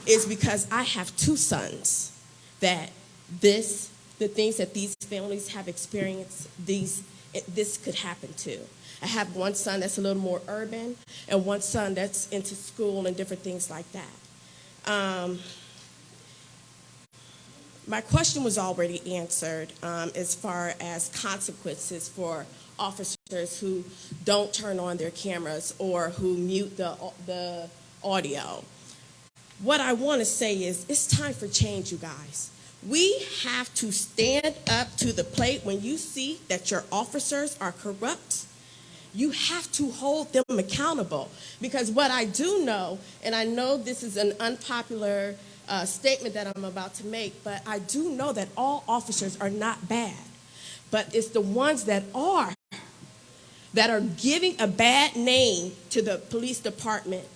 is because I have 2 sons that this the things that these families have experienced, this could happen too. I have one son that's a little more urban and one son that's into school and different things like that. My question was already answered as far as consequences for officers who don't turn on their cameras or who mute the audio. What I want to say is it's time for change, you guys. We have to stand up to the plate when you see that your officers are corrupt. You have to hold them accountable, because what I do know, and I know this is an unpopular statement that I'm about to make, but I do know that all officers are not bad, but it's the ones that are giving a bad name to the police department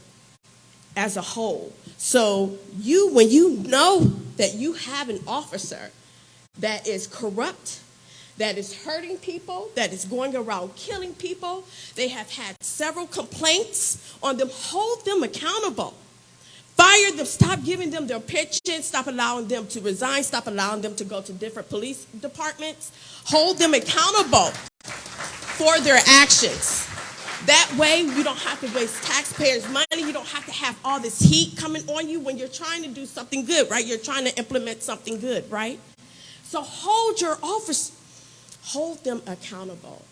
as a whole. So when you know that you have an officer that is corrupt, that is hurting people, that is going around killing people, they have had several complaints on them, hold them accountable. Fire them, stop giving them their pension, stop allowing them to resign, stop allowing them to go to different police departments. Hold them accountable for their actions. That way, you don't have to waste taxpayers' money. You don't have to have all this heat coming on you when you're trying to do something good, right? You're trying to implement something good, right? So hold your office, hold them accountable.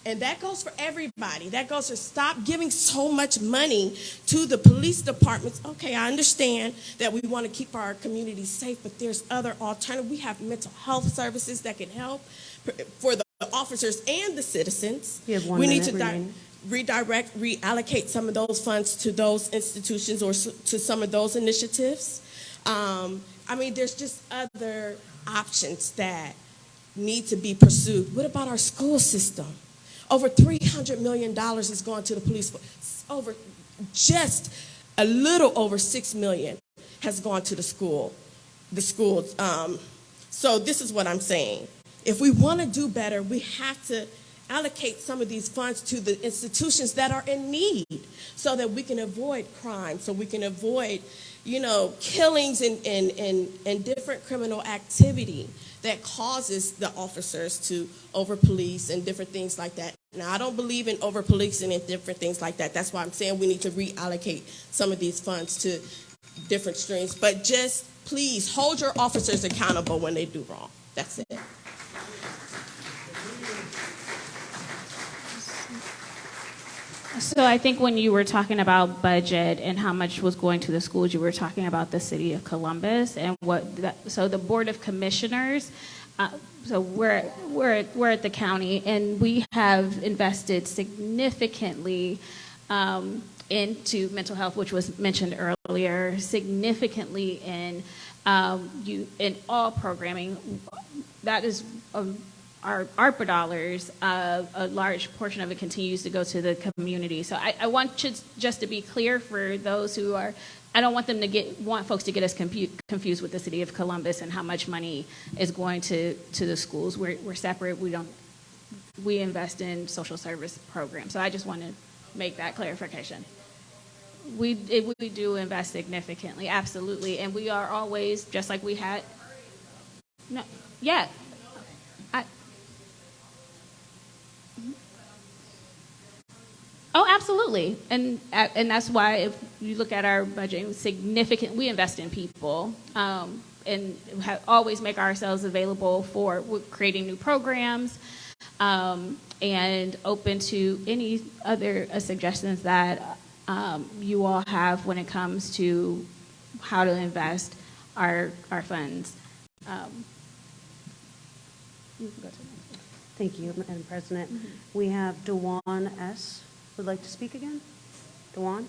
And that goes for everybody. That goes to stop giving so much money to the police departments. Okay, I understand that we want to keep our communities safe, but there's other alternatives. We have mental health services that can help for the officers and the citizens. You have 1 we minute need to remaining. reallocate some of those funds to those institutions or to some of those initiatives. I mean, there's just other options that need to be pursued. What about our school system? Over $300 million is going to the police. Just a little over $6 million has gone to the schools. So this is what I'm saying. If we want to do better, we have to allocate some of these funds to the institutions that are in need so that we can avoid crime, so we can avoid, killings and different criminal activity that causes the officers to over-police and different things like that. Now, I don't believe in over-policing and different things like that. That's why I'm saying we need to reallocate some of these funds to different streams. But just please hold your officers accountable when they do wrong. That's it. So I think when you were talking about budget and how much was going to the schools, you were talking about the city of Columbus and so the Board of Commissioners. So we're at the county, and we have invested significantly into mental health, which was mentioned earlier, significantly in all programming. That is our ARPA dollars. A large portion of it continues to go to the community. So I want just to be clear for those who are. I don't want them to want folks to get us confused with the city of Columbus and how much money is going to the schools. We're separate. We invest in social service programs. So I just want to make that clarification. We do invest significantly, absolutely, and we are always just like we had. No, yeah. Oh, absolutely, and that's why if you look at our budget, we invest in people, and always make ourselves available for creating new programs, and open to any other suggestions that you all have when it comes to how to invest our funds. You can go to the next one. Thank you, Madam President. Mm-hmm. We have Dewan S. would like to speak again. Dewan?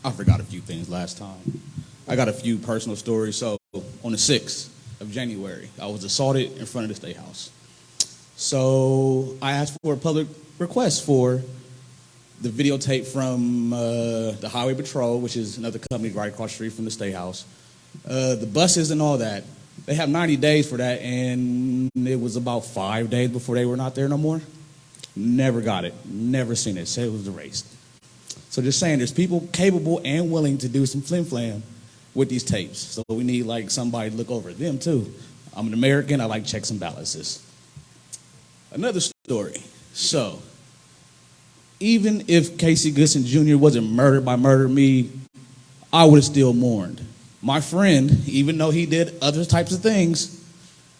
I forgot a few things last time. I got a few personal stories. So on the 6th of January, I was assaulted in front of the State House. So I asked for a public request for the videotape from the Highway Patrol, which is another company right across the street from the State House, the buses and all that. They have 90 days for that, and it was about 5 days before they were not there no more. Never got it. Never seen it. Said it was erased. So just saying, there's people capable and willing to do some flim-flam with these tapes. So we need like somebody to look over them too. I'm an American. I like checks and balances. Another story. So even if Casey Goodson Jr. wasn't murdered by Murder Me, I would have still mourned. My friend, even though he did other types of things,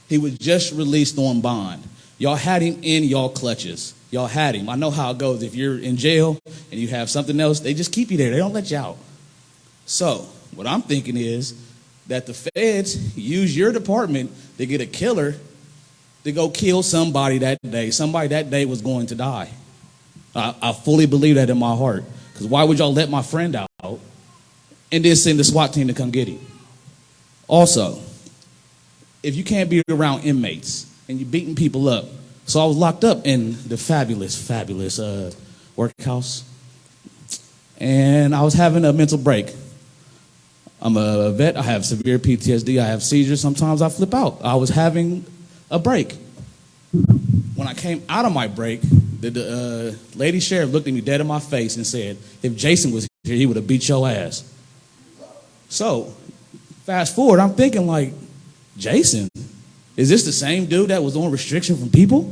he was just released on bond. Y'all had him in y'all clutches. Y'all had him. I know how it goes. If you're in jail and you have something else, they just keep you there. They don't let you out. So what I'm thinking is that the feds use your department to get a killer to go kill somebody that day. Somebody that day was going to die. I fully believe that in my heart. Because why would y'all let my friend out and then send the SWAT team to come get him? Also, if you can't be around inmates and you're beating people up. So I was locked up in the fabulous workhouse. And I was having a mental break. I'm a vet. I have severe PTSD. I have seizures. Sometimes I flip out. I was having a break. When I came out of my break, the lady sheriff looked at me dead in my face and said, if Jason was here, he would have beat your ass. So fast forward, I'm thinking like, Jason? Is this the same dude that was on restriction from people?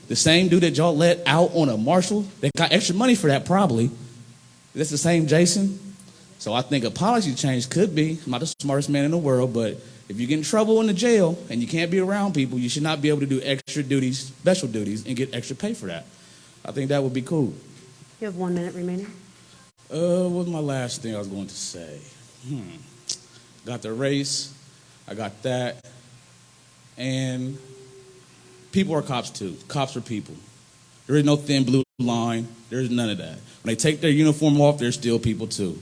The same dude that y'all let out on a marshal? They got extra money for that probably. Is this the same Jason? So I think a policy change could be, I'm not the smartest man in the world, but if you get in trouble in the jail and you can't be around people, you should not be able to do extra duties, special duties, and get extra pay for that. I think that would be cool. You have 1 minute remaining. What was my last thing I was going to say? Got the race. I got that. And people are cops too. Cops are people. There is no thin blue line. There's none of that. When they take their uniform off, they're still people too.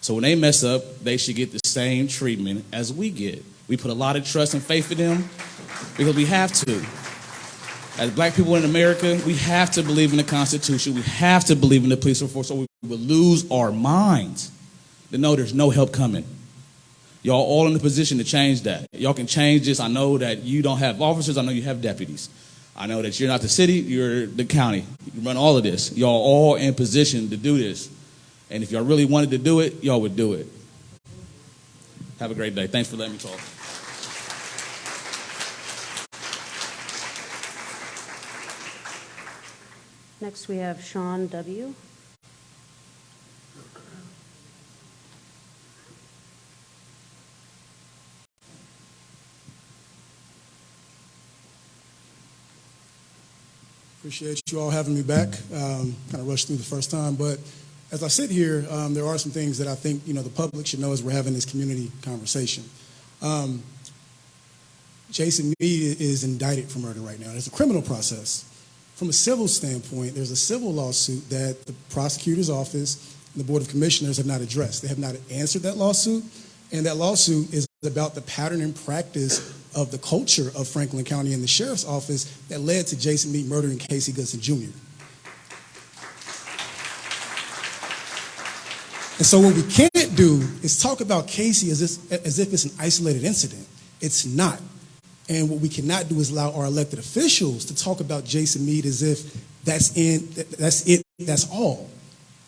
So when they mess up, they should get the same treatment as we get. We put a lot of trust and faith in them because we have to. As black people in America, we have to believe in the Constitution. We have to believe in the police force, so we will lose our minds to know there's no help coming. Y'all all in the position to change that. Y'all can change this. I know that you don't have officers. I know you have deputies. I know that you're not the city. You're the county. You run all of this. Y'all all in position to do this. And if y'all really wanted to do it, y'all would do it. Have a great day. Thanks for letting me talk. Next, we have Sean W. Appreciate you all having me back. Kind of rushed through the first time, but as I sit here, there are some things that I think the public should know as we're having this community conversation. Jason Meade is indicted for murder right now. There's a criminal process. From a civil standpoint, there's a civil lawsuit that the prosecutor's office and the Board of Commissioners have not addressed. They have not answered that lawsuit, and that lawsuit is about the pattern and practice of the culture of Franklin County and the Sheriff's Office that led to Jason Meade murdering Casey Goodson Jr. And so what we can't do is talk about Casey as if it's an isolated incident. It's not. And what we cannot do is allow our elected officials to talk about Jason Meade as if that's it, that's all.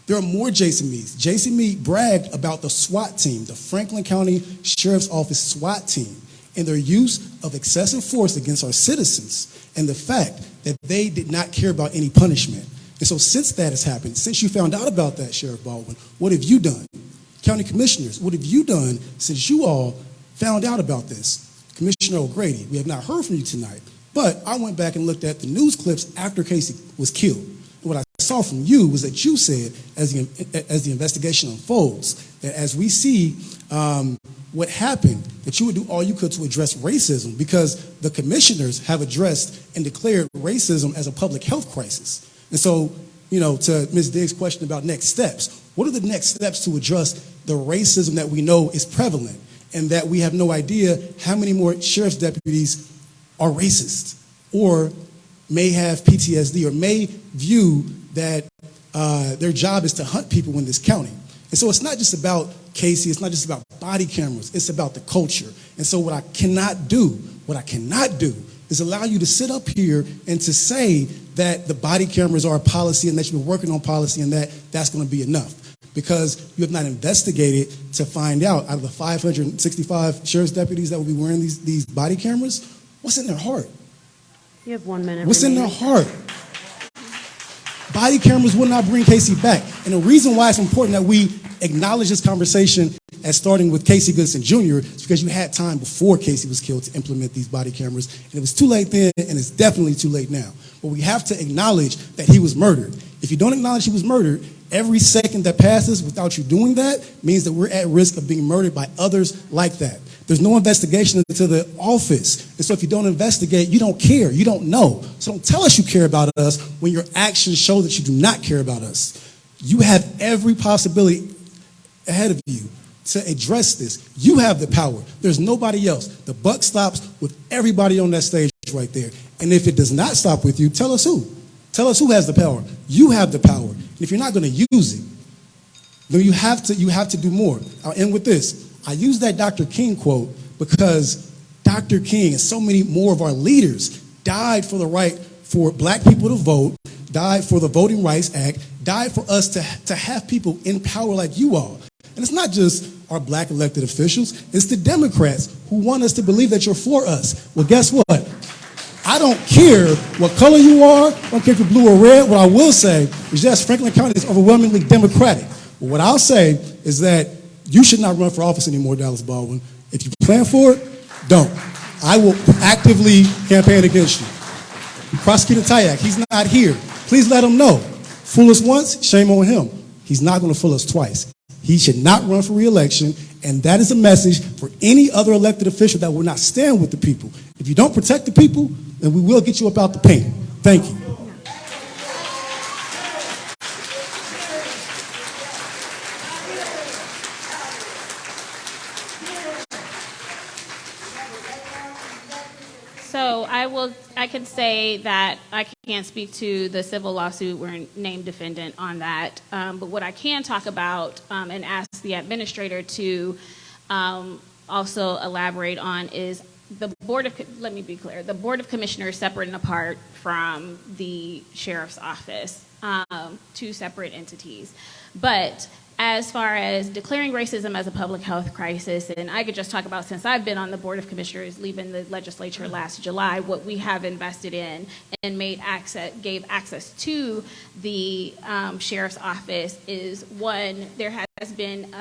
There are more Jason Meades. Jason Meade bragged about the SWAT team, the Franklin County Sheriff's Office SWAT team, and their use of excessive force against our citizens, and the fact that they did not care about any punishment. And so since that has happened, since you found out about that, Sheriff Baldwin, what have you done? County commissioners, what have you done since you all found out about this? Commissioner O'Grady, we have not heard from you tonight, but I went back and looked at the news clips after Casey was killed. And what I saw from you was that you said, as the investigation unfolds, that as we see what happened, that you would do all you could to address racism, because the commissioners have addressed and declared racism as a public health crisis. And so, to Ms. Diggs' question about next steps, what are the next steps to address the racism that we know is prevalent and that we have no idea how many more sheriff's deputies are racist or may have PTSD or may view that their job is to hunt people in this county? And so it's not just about Casey, it's not just about body cameras, it's about the culture. And so what I cannot do is allow you to sit up here and to say that the body cameras are a policy and that you've been working on policy and that that's going to be enough. Because you have not investigated to find out of the 565 sheriff's deputies that will be wearing these body cameras, what's in their heart? You have 1 minute. What's in remaining. their heart? Body cameras will not bring Casey back. And the reason why it's important that we acknowledge this conversation as starting with Casey Goodson Jr. is because you had time before Casey was killed to implement these body cameras. And it was too late then, and it's definitely too late now. But we have to acknowledge that he was murdered. If you don't acknowledge he was murdered, every second that passes without you doing that means that we're at risk of being murdered by others like that. There's no investigation into the office. And so if you don't investigate, you don't care. You don't know. So don't tell us you care about us when your actions show that you do not care about us. You have every possibility ahead of you to address this. You have the power. There's nobody else. The buck stops with everybody on that stage right there. And if it does not stop with you, tell us who. Tell us who has the power. You have the power. And if you're not going to use it, then you have to do more. I'll end with this. I use that Dr. King quote because Dr. King and so many more of our leaders died for the right for black people to vote, died for the Voting Rights Act, died for us to have people in power like you all. And it's not just our black elected officials, it's the Democrats who want us to believe that you're for us. Well, guess what? I don't care what color you are, I don't care if you're blue or red. What I will say is yes, Franklin County is overwhelmingly Democratic. But what I'll say is that you should not run for office anymore, Dallas Baldwin. If you plan for it, don't. I will actively campaign against you. Prosecutor Tyak, he's not here. Please let him know. Fool us once, shame on him. He's not going to fool us twice. He should not run for re-election, and that is a message for any other elected official that will not stand with the people. If you don't protect the people, then we will get you up out the paint. Thank you. So I can say that I can't speak to the civil lawsuit. We're named defendant on that. But what I can talk about and ask the administrator to also elaborate on is the Board of, let me be clear, the Board of Commissioners separate and apart from the Sheriff's Office, two separate entities. But as far as declaring racism as a public health crisis, and I could just talk about since I've been on the Board of Commissioners, leaving the legislature last July, what we have invested in and gave access to the Sheriff's Office is one, there has been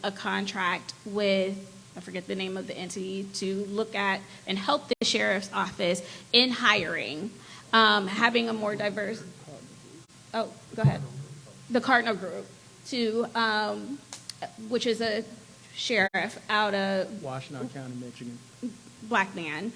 a contract with, I forget the name of the entity, to look at and help the Sheriff's Office in hiring, having a more diverse, oh, go ahead, the Cardinal Group, to, which is a sheriff out of Washington County, Michigan. Black man,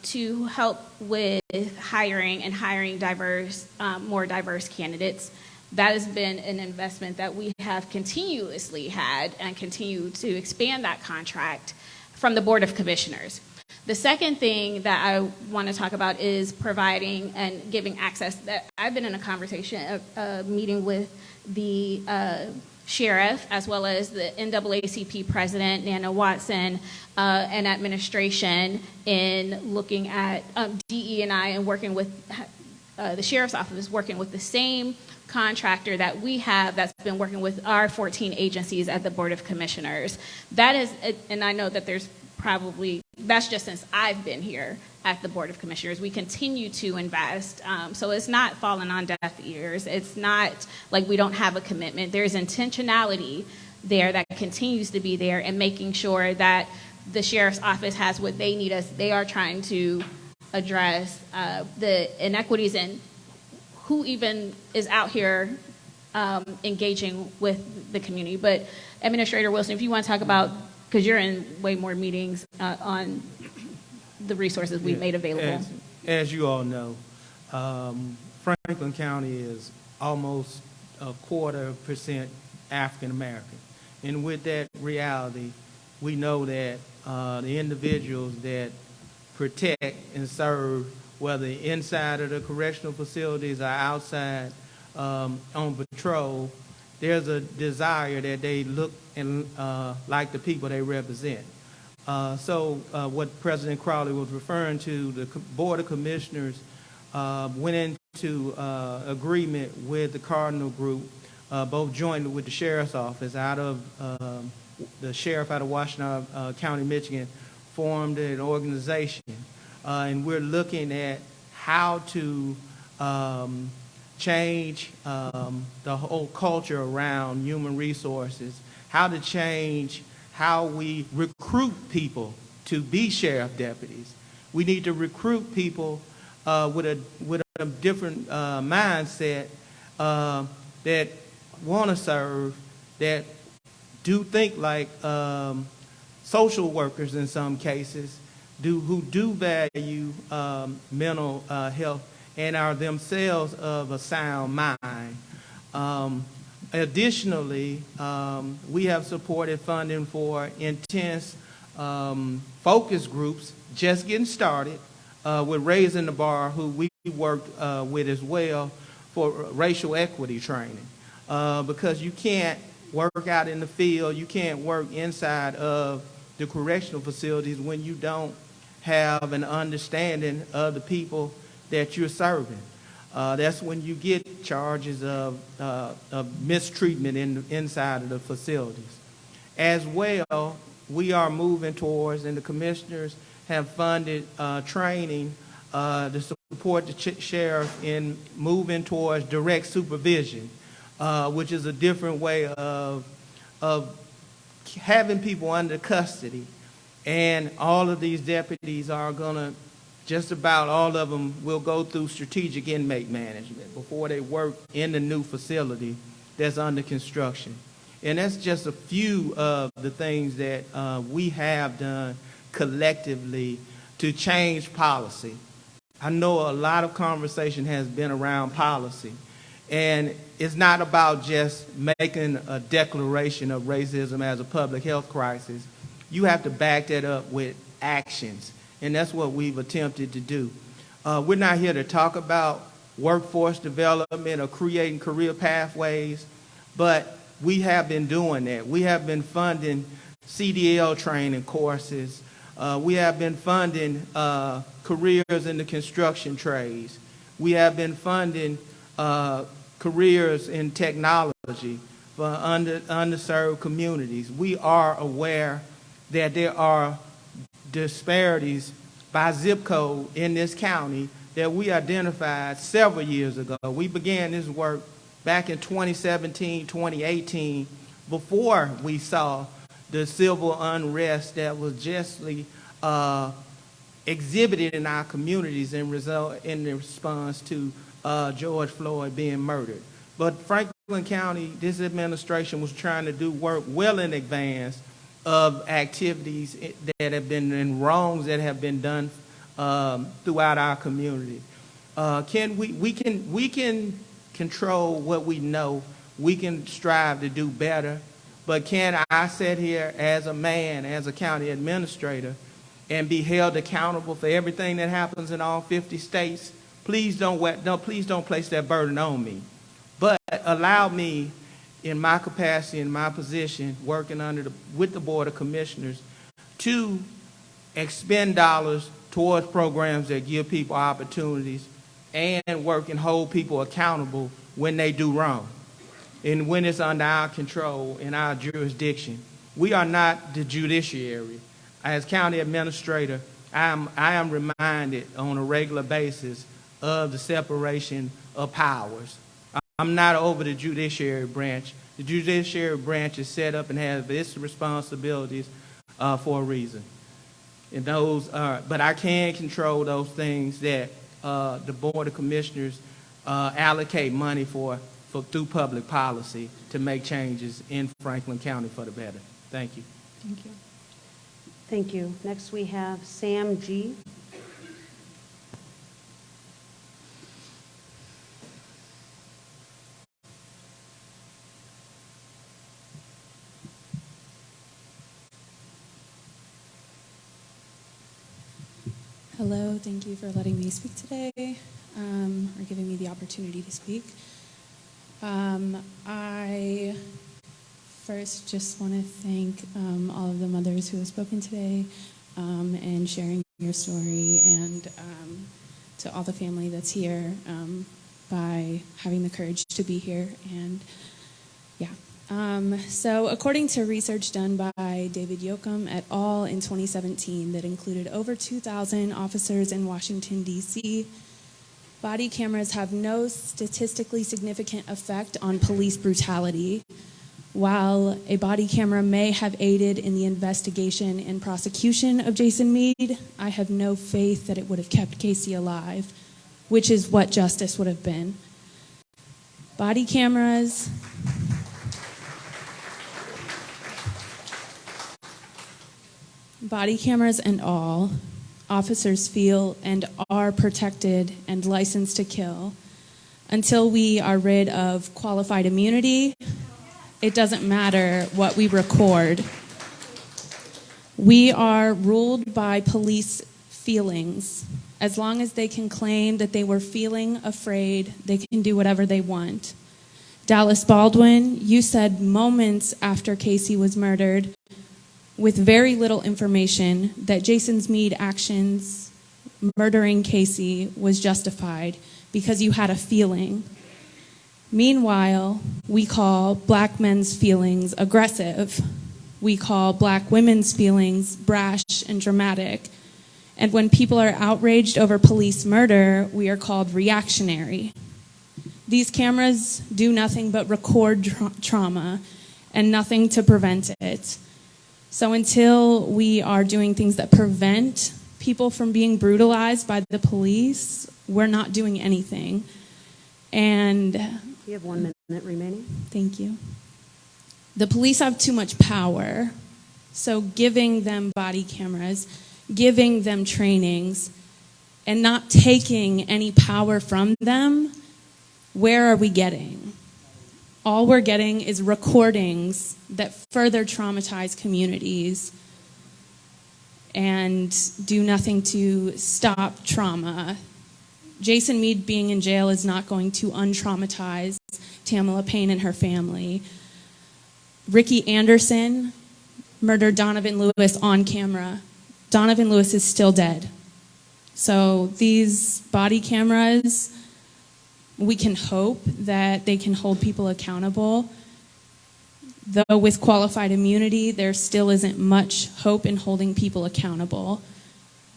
to help with hiring diverse, more diverse candidates. That has been an investment that we have continuously had and continue to expand that contract from the Board of Commissioners. The second thing that I want to talk about is providing and giving access. That I've been in a conversation, a meeting with the sheriff as well as the NAACP president, Nana Watson, and administration in looking at DE&I and working with the sheriff's office, working with the same contractor that we have that's been working with our 14 agencies at the Board of Commissioners. That is, and I know that there's probably, that's just since I've been here at the Board of Commissioners. We continue to invest. So it's not falling on deaf ears. It's not like we don't have a commitment. There's intentionality there that continues to be there and making sure that the Sheriff's Office has what they need us. They are trying to address the inequities in who even is out here engaging with the community. But Administrator Wilson, if you want to talk about, because you're in way more meetings on the resources we've made available. As you all know, Franklin County is almost 25% African American. And with that reality, we know that the individuals that protect and serve, whether inside of the correctional facilities or outside on patrol, there's a desire that they look and like the people they represent. So what President Crowley was referring to, the Board of Commissioners went into agreement with the Cardinal Group, both jointly with the Sheriff's Office out of the Sheriff out of Washington County, Michigan, formed an organization. And we're looking at how to change the whole culture around human resources, how to change how we recruit people to be sheriff deputies. We need to recruit people with a different mindset that want to serve, that do think like social workers in some cases, who do value mental health and are themselves of a sound mind. Additionally, we have supported funding for intense focus groups, just getting started, with Raising the Bar, who we worked with as well for racial equity training. Because you can't work out in the field, you can't work inside of the correctional facilities when you don't have an understanding of the people that you're serving. That's when you get charges of mistreatment inside of the facilities. As well, we are moving towards, and the commissioners have funded training to support the sheriff in moving towards direct supervision, which is a different way of having people under custody. And all of these deputies are going to, just about all of them will go through strategic inmate management before they work in the new facility that's under construction. And that's just a few of the things that we have done collectively to change policy. I know a lot of conversation has been around policy, and it's not about just making a declaration of racism as a public health crisis. You have to back that up with actions, and that's what we've attempted to do. We're not here to talk about workforce development or creating career pathways, but we have been doing that. We have been funding CDL training courses. We have been funding careers in the construction trades. We have been funding careers in technology for underserved communities. We are aware that there are disparities by zip code in this county that we identified several years ago. We began this work back in 2017, 2018, before we saw the civil unrest that was justly exhibited in our communities in response to George Floyd being murdered. But Franklin County, this administration was trying to do work well in advance of activities that have been and wrongs that have been done throughout our community. We can control what we know. We can strive to do better. But can I sit here as a man, as a county administrator, and be held accountable for everything that happens in all 50 states? Please don't place that burden on me. But allow me, in my capacity, in my position, working with the Board of Commissioners, to expend dollars towards programs that give people opportunities and work and hold people accountable when they do wrong and when it's under our control in our jurisdiction. We are not the judiciary. As county administrator, I am reminded on a regular basis of the separation of powers. I'm not over the judiciary branch. The judiciary branch is set up and has its responsibilities for a reason. And but I can control those things that the Board of Commissioners allocate money for through public policy to make changes in Franklin County for the better. Thank you. Thank you. Thank you. Next we have Sam G. Hello, thank you for letting me speak today, or giving me the opportunity to speak. I first just want to thank all of the mothers who have spoken today and sharing your story, and to all the family that's here by having the courage to be here. And yeah. So according to research done by David Yoakum et al. In 2017 that included over 2,000 officers in Washington, D.C., body cameras have no statistically significant effect on police brutality. While a body camera may have aided in the investigation and prosecution of Jason Meade, I have no faith that it would have kept Casey alive, which is what justice would have been. Body cameras and all, officers feel and are protected and licensed to kill. Until we are rid of qualified immunity, it doesn't matter what we record. We are ruled by police feelings. As long as they can claim that they were feeling afraid, they can do whatever they want. Dallas Baldwin, you said moments after Casey was murdered, with very little information, that Jason Meade's actions murdering Casey was justified because you had a feeling. Meanwhile, we call black men's feelings aggressive. We call black women's feelings brash and dramatic. And when people are outraged over police murder, we are called reactionary. These cameras do nothing but record trauma and nothing to prevent it. So until we are doing things that prevent people from being brutalized by the police, we're not doing anything. And you have 1 minute remaining. Thank you. The police have too much power, so giving them body cameras, giving them trainings, and not taking any power from them, where are we getting? All we're getting is recordings that further traumatize communities and do nothing to stop trauma. Jason Meade being in jail is not going to untraumatize Tamala Payne and her family. Ricky Anderson murdered Donovan Lewis on camera. Donovan Lewis is still dead. So these body cameras, we can hope that they can hold people accountable. Though with qualified immunity, there still isn't much hope in holding people accountable.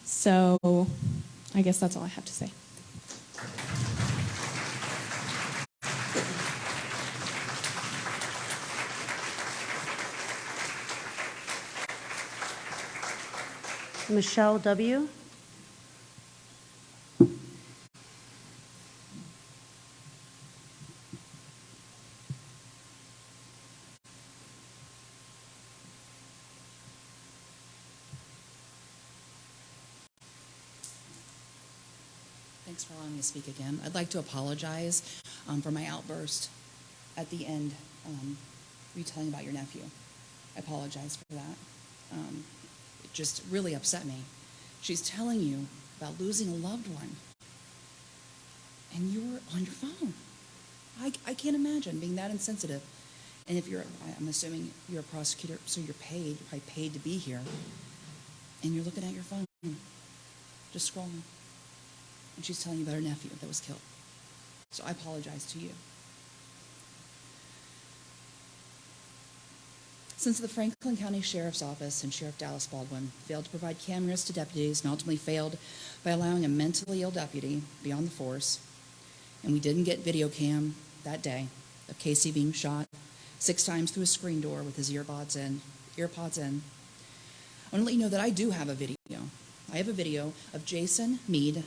So I guess that's all I have to say. Michelle W. Thanks for allowing me to speak again. I'd like to apologize for my outburst at the end, retelling about your nephew. I apologize for that. It just really upset me. She's telling you about losing a loved one, and you're on your phone. I can't imagine being that insensitive. And if I'm assuming you're a prosecutor, so you're probably paid to be here, and you're looking at your phone, just scrolling. And she's telling you about her nephew that was killed. So I apologize to you. Since the Franklin County Sheriff's Office and Sheriff Dallas Baldwin failed to provide cameras to deputies and ultimately failed by allowing a mentally ill deputy be on the force, and we didn't get video cam that day of Casey being shot 6 times through a screen door with his earpods in, I want to let you know that I do have a video. I have a video of Jason Meade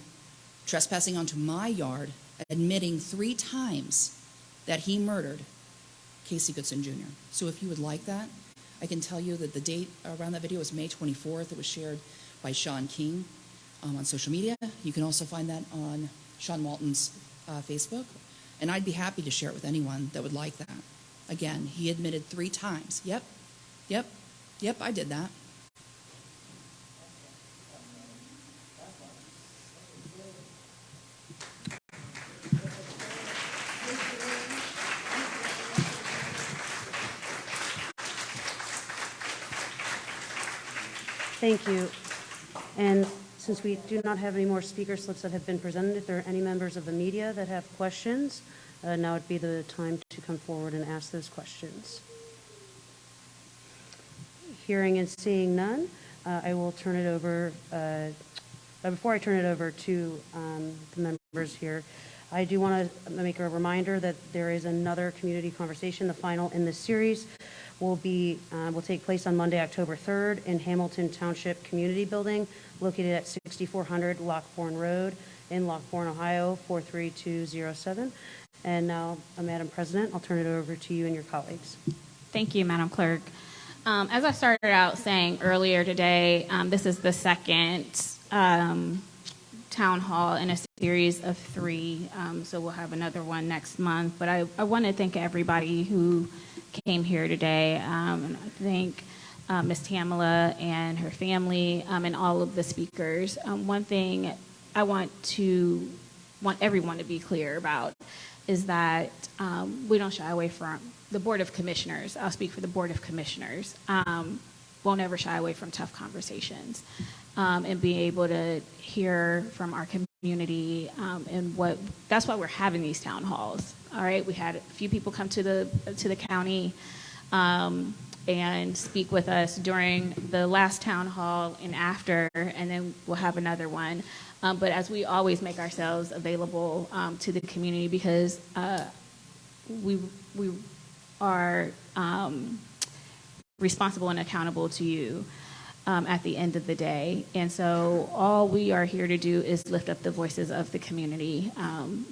trespassing onto my yard, admitting 3 times that he murdered Casey Goodson Jr. So if you would like that, I can tell you that the date around that video was May 24th. It was shared by Sean King on social media. You can also find that on Sean Walton's Facebook. And I'd be happy to share it with anyone that would like that. Again, he admitted 3 times. Yep, I did that. Thank you. And since we do not have any more speaker slips that have been presented, if there are any members of the media that have questions, now would be the time to come forward and ask those questions. Hearing and seeing none, I will turn it over. Before I turn it over to the members here, I do want to make a reminder that there is another community conversation. The final in this series will take place on Monday, October 3rd in Hamilton Township Community Building, located at 6400 Lockbourne Road in Lockbourne, Ohio, 43207. And now, Madam President, I'll turn it over to you and your colleagues. Thank you, Madam Clerk. As I started out saying earlier today, this is the second town hall in a series of 3, so we'll have another one next month. But I want to thank everybody who came here today, and I thank Ms. Tamala and her family and all of the speakers. One thing I want everyone to be clear about is that we don't shy away from the Board of Commissioners. I'll speak for the Board of Commissioners. Won't ever shy away from tough conversations and be able to hear from our community and that's why we're having these town halls. All right, we had a few people come to the county and speak with us during the last town hall and after, and then we'll have another one. But as we always make ourselves available to the community, because we are responsible and accountable to you at the end of the day. And so all we are here to do is lift up the voices of the community.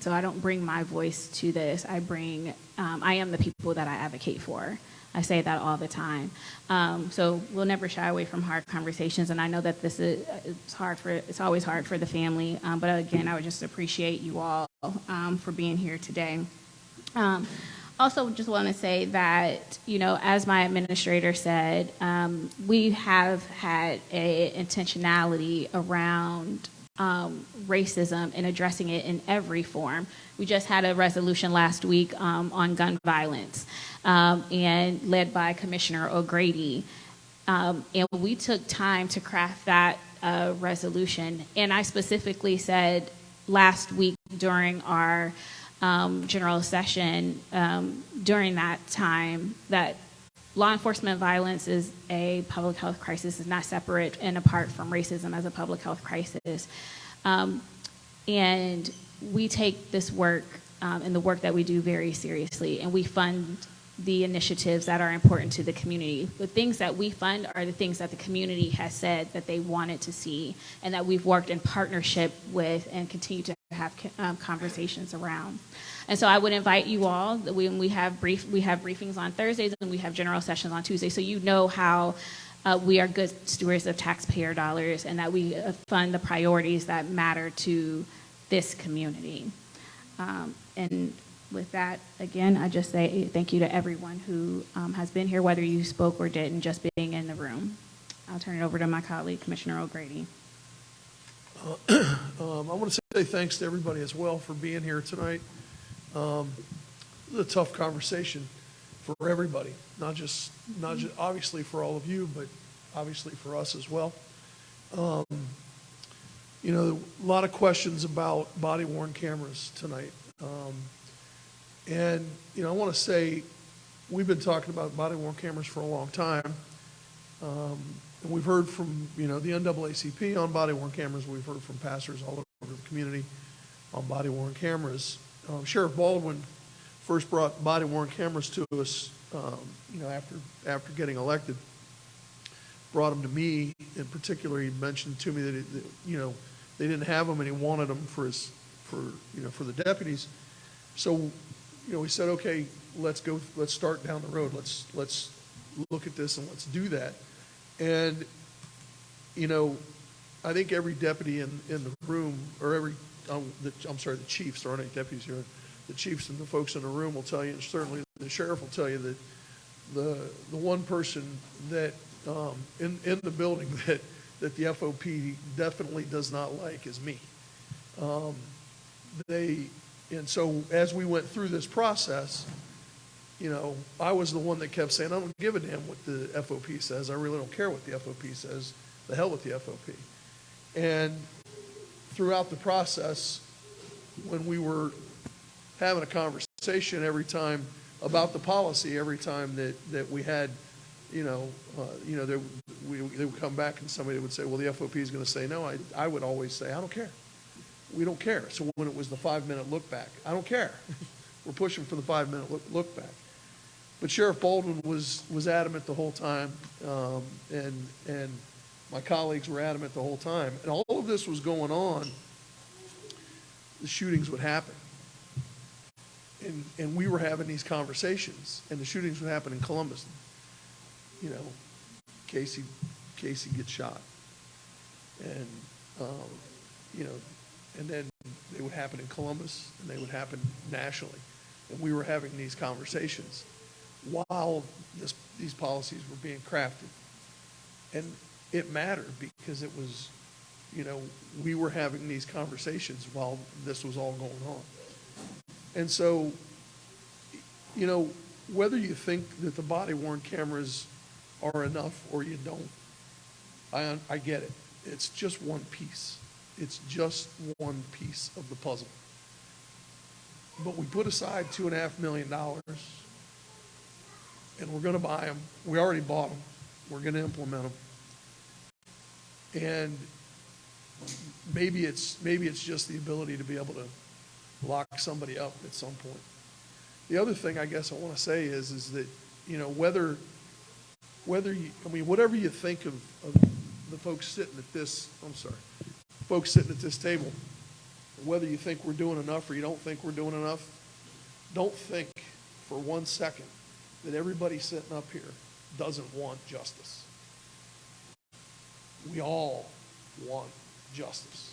So I don't bring my voice to this. I am the people that I advocate for. I say that all the time. So we'll never shy away from hard conversations. And I know that it's always hard for the family. But again, I would just appreciate you all for being here today. Also, just want to say that, as my administrator said, we have had a intentionality around racism and addressing it in every form. We just had a resolution last week on gun violence, and led by Commissioner O'Grady. And we took time to craft that resolution. And I specifically said last week during our general session during that time that law enforcement violence is a public health crisis, is not separate and apart from racism as a public health crisis. And we take this work and the work that we do very seriously, and we fund the initiatives that are important to the community. The things that we fund are the things that the community has said that they wanted to see and that we've worked in partnership with and continue to have conversations around. And so I would invite you all, we have briefings on Thursdays and we have general sessions on Tuesdays, so you know how we are good stewards of taxpayer dollars and that we fund the priorities that matter to this community. And with that, again, I just say thank you to everyone who has been here, whether you spoke or didn't, just being in the room. I'll turn it over to my colleague, Commissioner O'Grady. I want to say thanks to everybody as well for being here tonight. This is a tough conversation for everybody, not just obviously for all of you, but obviously for us as well. A lot of questions about body-worn cameras tonight. And I want to say we've been talking about body-worn cameras for a long time. And we've heard from, the NAACP on body-worn cameras. We've heard from pastors all over the community on body-worn cameras. Sheriff Baldwin first brought body-worn cameras to us, after getting elected. Brought them to me in particular. He mentioned to me that they didn't have them and he wanted them for the deputies. So, we said, okay, let's start down the road. Let's look at this and let's do that. And, I think every deputy in the room, or the chiefs, there aren't any deputies here, the chiefs and the folks in the room will tell you, and certainly the sheriff will tell you that the one person that in the building that the FOP definitely does not like is me. And so as we went through this process, I was the one that kept saying, I don't give a damn what the FOP says. I really don't care what the FOP says. the hell with the FOP. And throughout the process, when we were having a conversation every time about the policy, every time that we had, they would come back and somebody would say, well, the FOP is going to say no. I would always say, I don't care. We don't care. So when it was the 5-minute look back, I don't care. We're pushing for the 5-minute look back. But Sheriff Baldwin was adamant the whole time, and my colleagues were adamant the whole time. And all of this was going on, the shootings would happen. And we were having these conversations, and the shootings would happen in Columbus. Casey gets shot. And, and then they would happen in Columbus, and they would happen nationally. And we were having these conversations while these policies were being crafted. And it mattered because it was, we were having these conversations while this was all going on. And so, whether you think that the body-worn cameras are enough or you don't, I get it. It's just one piece. It's just one piece of the puzzle. But we put aside $2.5 million, and we're going to buy them. We already bought them. We're going to implement them. And maybe it's just the ability to be able to lock somebody up at some point. The other thing I guess I want to say is that, whatever you think of the folks sitting at this table, whether you think we're doing enough or you don't think we're doing enough, don't think for 1 second that everybody sitting up here doesn't want justice. We all want justice.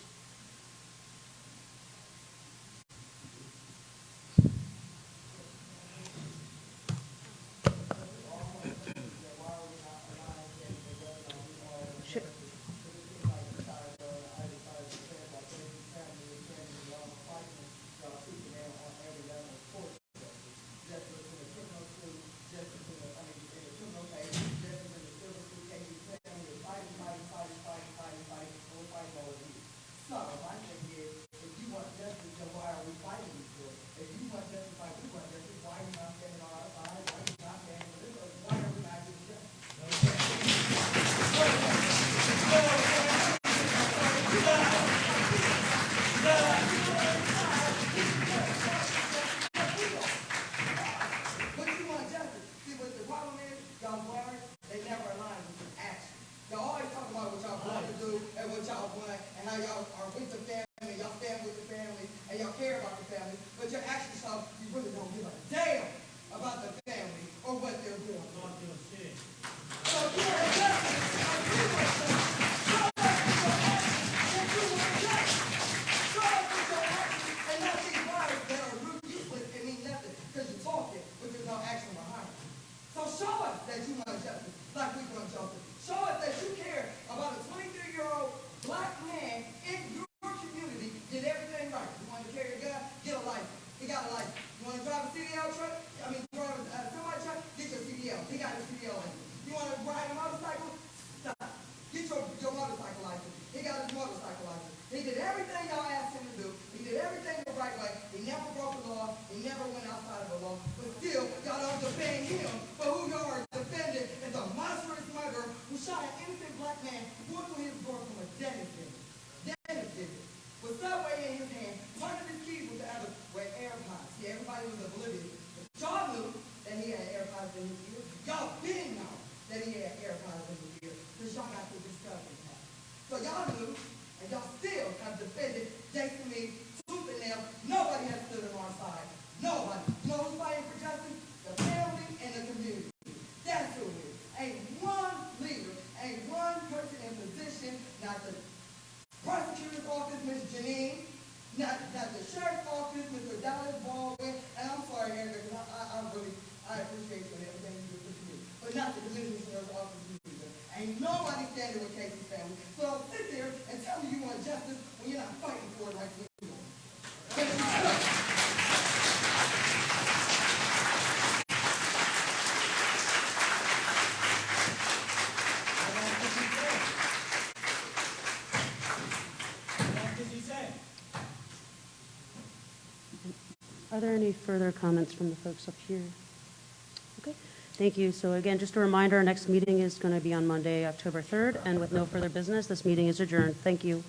Are there any further comments from the folks up here? Okay, thank you. So again, just a reminder, our next meeting is going to be on Monday, October 3rd, and with no further business, this meeting is adjourned. Thank you.